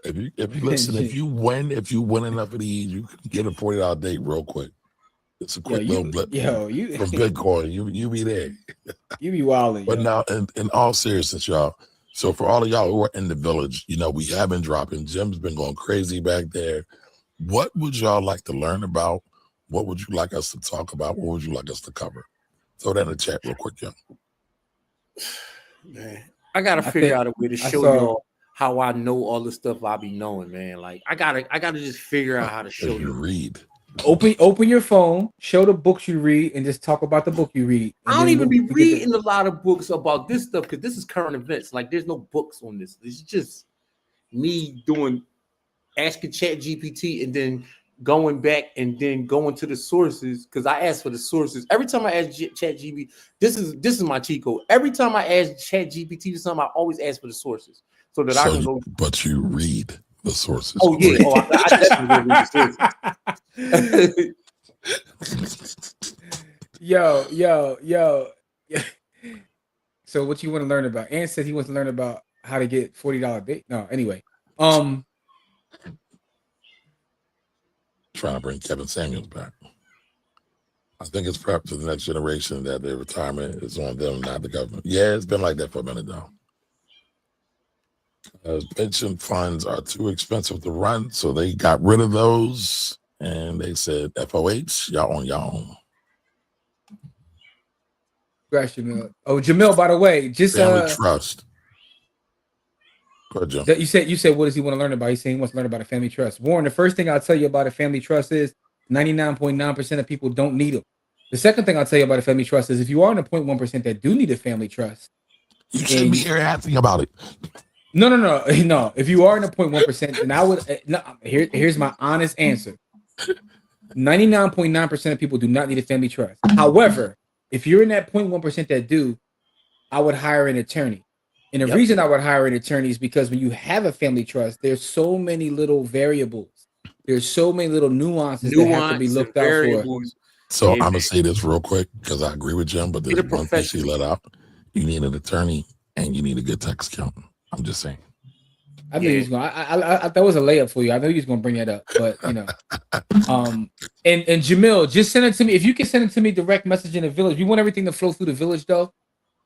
If you listen, if you win enough of these, you can get a $40 date real quick. It's a quick little blip. From Bitcoin, you be there. You be wilding. But now, in all seriousness, y'all. So for all of y'all who are in the village, we have been dropping. Jim's been going crazy back there. What would y'all like to learn about? What would you like us to talk about? What would you like us to cover? Throw that in the chat real quick, y'all. Man, I gotta figure out a way to show y'all how I know all the stuff I be knowing, man. Like I gotta just figure out how to show you. Read. Open your phone, show the books you read, and just talk about the book you read. I don't even be reading a lot of books about this stuff because this is current events. Like there's no books on this. It's just me asking ChatGPT and then going back and then going to the sources because I ask for the sources every time I ask ChatGPT. This is my cheat code. Every time I ask ChatGPT for something, I always ask for the sources so that I can go. But you read the sources. Oh yeah. I definitely read the sources. Yo. So what you want to learn about? Ann said he wants to learn about how to get $40 date. No, anyway. Trying to bring Kevin Samuels back. I think it's prep to the next generation that their retirement is on them, not the government. Yeah, it's been like that for a minute now. Pension funds are too expensive to run, so they got rid of those, and they said, FOH, y'all on y'all own. Congrats, Jamil. Oh, Jamil, by the way, just family trust. Go ahead, Jim. You said what does he want to learn about? He's saying he wants to learn about a family trust. Warren, the first thing I'll tell you about a family trust is 99.9% of people don't need them. The second thing I'll tell you about a family trust is if you are in the 0.1% that do need a family trust, you shouldn't be here asking about it. No. If you are in the 0.1%, then I would. Here's my honest answer. 99.9% of people do not need a family trust. However, if you're in that 0.1% that do, I would hire an attorney. And the reason I would hire an attorney is because when you have a family trust, there's so many little variables. There's so many little nuances that have to be looked out for. So I'm going to say this real quick because I agree with Jim, but there's one thing she let out. You need an attorney and you need a good tax accountant. I'm just saying. I knew he was going. I that was a layup for you. I know he was going to bring that up, but you know, and Jamil, just send it to me. If you can send it to me direct message in the village. You want everything to flow through the village, though.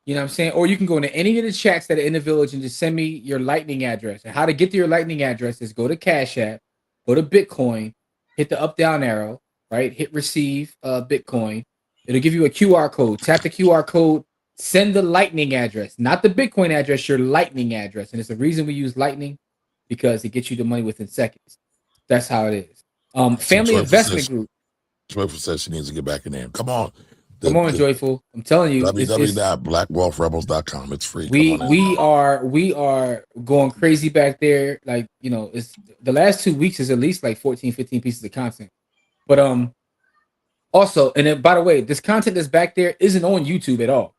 You know what I'm saying? Or you can go into any of the chats that are in the village and just send me your Lightning address. And how to get to your Lightning address is go to Cash App, go to Bitcoin, hit the up down arrow, right? Hit receive Bitcoin. It'll give you a QR code. Tap the QR code. Send the Lightning address, not the Bitcoin address, your Lightning address. And it's the reason we use Lightning because it gets you the money within seconds. That's how it is. Family Investment Group. Joyful says she needs to get back in there. Come on. Come on, Joyful. I'm telling you. www.blackwealthrebels.com. It's free. We are going crazy back there. Like, you know, it's the last 2 weeks is at least like 14, 15 pieces of content. But also, and then by the way, this content that's back there isn't on YouTube at all.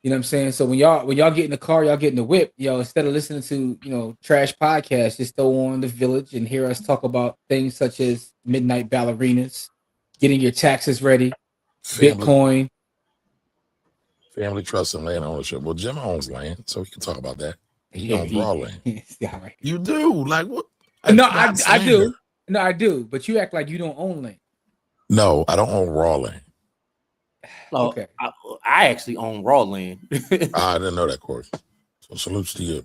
You know what I'm saying? So when y'all get in the car, y'all get in the whip, instead of listening to, trash podcasts, just throw on the village and hear us talk about things such as midnight ballerinas, getting your taxes ready, Bitcoin. Family trust and land ownership. Well, Jim owns land, so we can talk about that. He owns raw land. Yeah, right. You do? Like what? No, I do. No, I do. But you act like you don't own land. No, I don't own raw land. Oh, okay. I actually own raw land. I didn't know that, Corey. So salutes to you.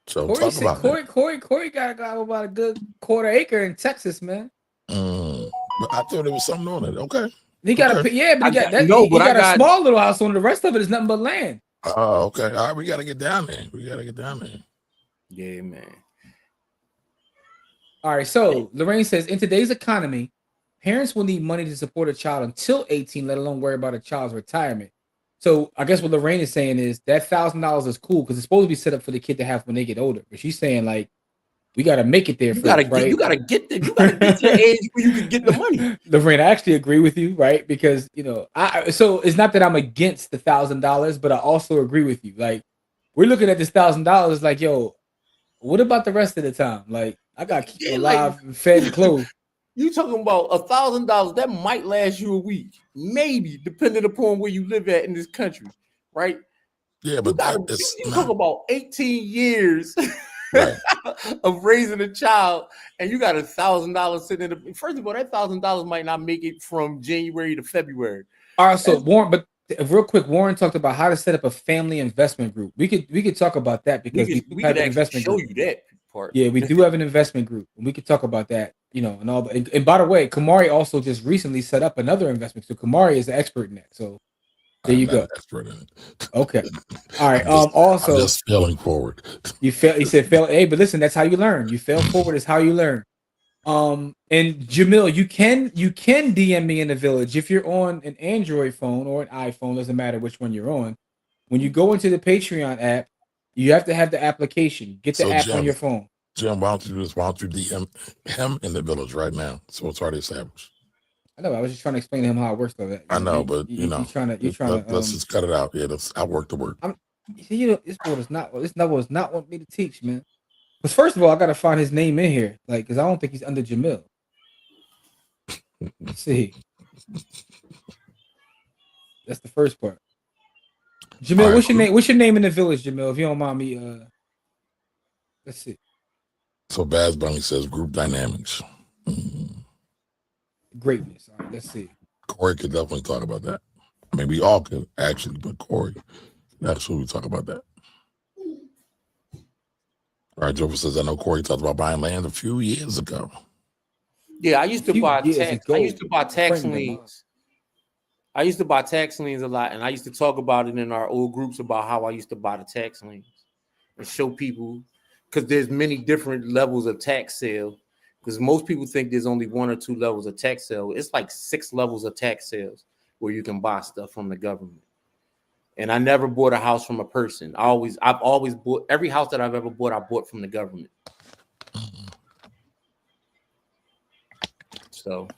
So Corey talk about that. Corey got about a good quarter acre in Texas, man. But I thought there was something on it. Okay. He got but he got a small little house on it. The rest of it is nothing but land. Oh, okay. All right, we got to get down there. Yeah, man. All right. So Lorraine says, in today's economy, parents will need money to support a child until 18, let alone worry about a child's retirement. So I guess what Lorraine is saying is that $1,000 is cool because it's supposed to be set up for the kid to have when they get older. But she's saying like, we got to make it there. You got to get to the age where you can get the money. Lorraine, I actually agree with you, right? Because so it's not that I'm against the $1,000, but I also agree with you. Like, we're looking at this $1,000, like, yo, what about the rest of the time? Like, I got to keep alive, and fed, and clothed. You talking about $1,000 that might last you a week, maybe, depending upon where you live at in this country, right? Yeah, but you talk about 18 years right. of raising a child, and you got $1,000 sitting in the. First of all, that $1,000 might not make it from January to February. All right, so Warren, but real quick, Warren talked about how to set up a family investment group. We could talk about that because we could investment show group. You that. Part. Yeah, we do have an investment group, and we could talk about that, and all. And by the way, Kamari also just recently set up another investment. So Kamari is the expert in that. So there you go. Expert in it. Okay. All right. Also, I'm just failing forward. You fail. He said fail. Hey, but listen, that's how you learn. You fail forward is how you learn. And Jamil, you can DM me in the village if you're on an Android phone or an iPhone. Doesn't matter which one you're on. When you go into the Patreon app, you have to have the application. Get the app on your phone. Jim, why don't you do this? Why don't you DM him in the village right now? So it's already established. I know. I was just trying to explain to him how it works. Though. I know, but you're trying to. Let's just cut it out. Yeah, I'll work the work. This board is not. This level is not what me to teach, man. Because first of all, I got to find his name in here, because I don't think he's under Jamil. Let's see. That's the first part. Jamil, what's your name? What's your name in the village, Jamil? If you don't mind me, let's see. So Baz Bunny says group dynamics. Greatness. All right, let's see. Corey could definitely talk about that. I mean, we all could actually, but Corey, that's what we talk about that. All right, Joe says, I know Corey talked about buying land a few years ago. Yeah, I used to buy tax liens. I used to buy tax liens a lot, and I used to talk about it in our old groups about how I used to buy the tax liens and show people, because there's many different levels of tax sale. Because most people think there's only 1 or 2 levels of tax sale. It's like 6 levels of tax sales where you can buy stuff from the government. And I never bought a house from a person. I've always bought every house that I've ever bought. I bought from the government. So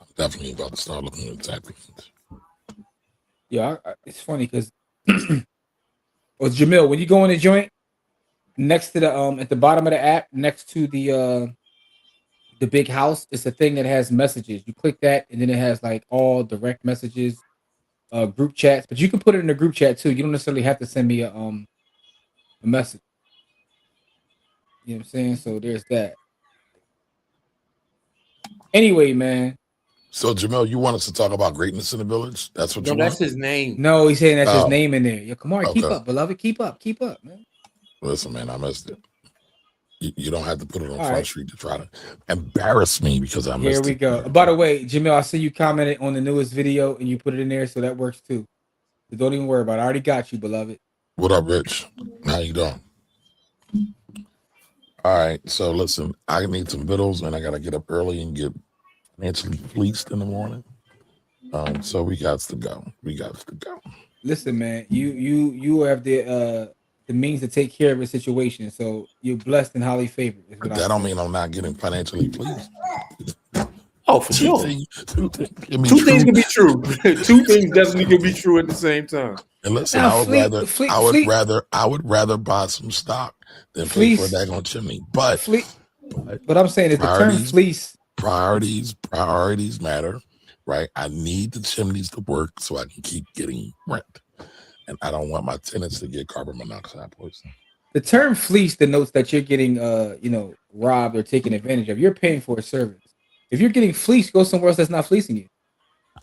I'm definitely about to start looking at tax liens. Yeah, it's funny because well, Jamil, when you go in the joint, next to the at the bottom of the app, next to the big house, it's a thing that has messages. You click that, and then it has like all direct messages, group chats. But you can put it in a group chat too. You don't necessarily have to send me a message. You know what I'm saying? So there's that. Anyway, man. So Jamil, you want us to talk about greatness in the village? That's what you want? That's his name. No, he's saying that's his name in there. Yeah, come on, okay. Keep up, beloved. Keep up, man. Listen, man, I missed it. You don't have to put it on Front Street to try to embarrass me because I missed it. Here we go. By the way, Jamil, I see you commented on the newest video and you put it in there, so that works too. So don't even worry about it. I already got you, beloved. What up, Rich? How you doing? All right, so listen, I need some vittles and I gotta get up early and get financially fleeced in the morning. So we got to go. Listen, man, you have the means to take care of a situation, so you're blessed and highly favored. But that don't mean I'm not getting financially pleased. Oh, for sure. Two things can be true. 2 things definitely can be true at the same time. And listen, I would rather buy some stock than pay for a daggone chimney. But I'm saying is the term fleece. Priorities matter, right? I need the chimneys to work so I can keep getting rent. And I don't want my tenants to get carbon monoxide poisoning. The term fleece denotes that you're getting, robbed or taken advantage of. You're paying for a service. If you're getting fleeced, go somewhere else that's not fleecing you.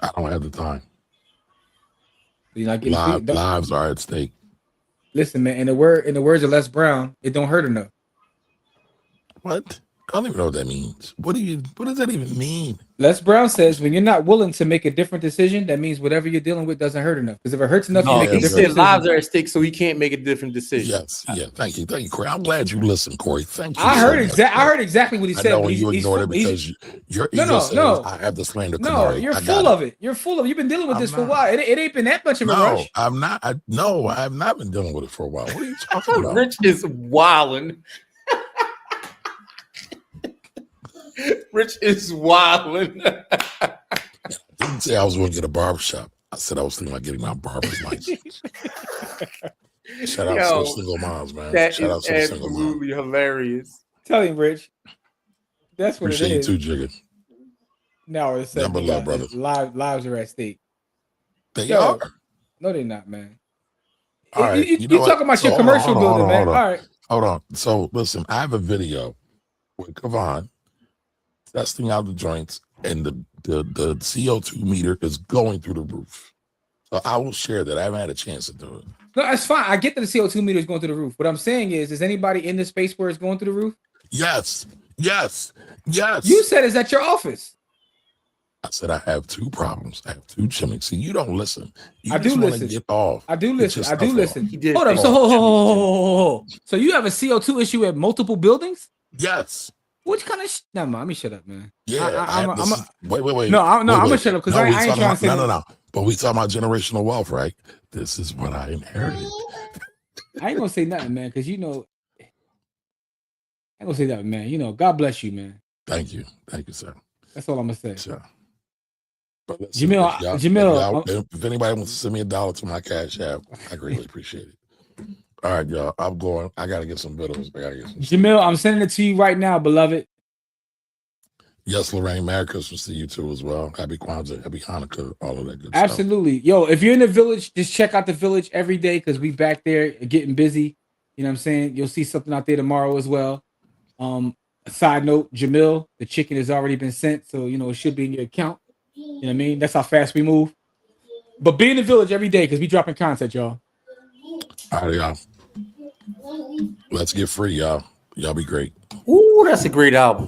I don't have the time. You're not getting lives are at stake. Listen, man. In the words of Les Brown, it don't hurt enough. What? I don't even know what that means. What does that even mean? Les Brown says when you're not willing to make a different decision, that means whatever you're dealing with doesn't hurt enough. Because if it hurts enough, you make a different decision. Lives are at stake, so he can't make a different decision. Yes, yeah. Thank you, Corey. I'm glad you listened, Corey. Thank you. I heard exactly what he said. I know when you ignored it because your ego says I have the slander. No, you're full of it. You're full of it. You've been dealing with this for a while. It ain't been that much of a rush. I'm not. I have not been dealing with it for a while. What are you talking about? Rich is wilding. Rich is wilding. I didn't say I was going to get a barbershop. I said I was thinking about getting my barber's license. Shout out to single moms, man. That is absolutely hilarious. Tell him, Rich. That's what Appreciate it is. you too, Jigga. No, it's number love, brother. Lives are at stake. They are. No, they're not, man. All right, you talking about your commercial building, man. All right. Hold on. So listen, I have a video with Kavon testing out the joints, and the CO2 meter is going through the roof. So I will share that. I haven't had a chance to do it. No, that's fine. I get that the CO2 meter is going through the roof. What I'm saying is anybody in the space where it's going through the roof? Yes. You said it's at your office. I said I have 2 problems. I have 2 chimneys. See, you don't listen. I do listen. Get off. I do listen. Hold up. So So you have a CO2 issue at multiple buildings? Yes. Which kind of Never mind. Let me shut up, man. Yeah. Wait. No, I'm gonna shut up because I ain't trying to say no. But we talking about generational wealth, right? This is what I inherited. I ain't gonna say nothing, man, because I ain't gonna say that, man. God bless you, man. Thank you, sir. That's all I'm gonna say. Sure. But listen, Jamil, if anybody wants to send me $1 to my Cash App, I greatly appreciate it. All right, y'all. I'm going. I gotta get some vittles. Jamil, I'm sending it to you right now, beloved. Yes, Lorraine. Merry Christmas to you too as well. Happy Kwanzaa, Happy Hanukkah, all of that good Absolutely. stuff. Yo, if you're in the village, just check out the village every day because we back there getting busy. You know what I'm saying? You'll see something out there tomorrow as well. A side note, Jamil, the chicken has already been sent, so it should be in your account. You know what I mean? That's how fast we move. But be in the village every day because we dropping content, y'all. All right, y'all. Let's get free, y'all. Y'all be great. Ooh, that's a great album.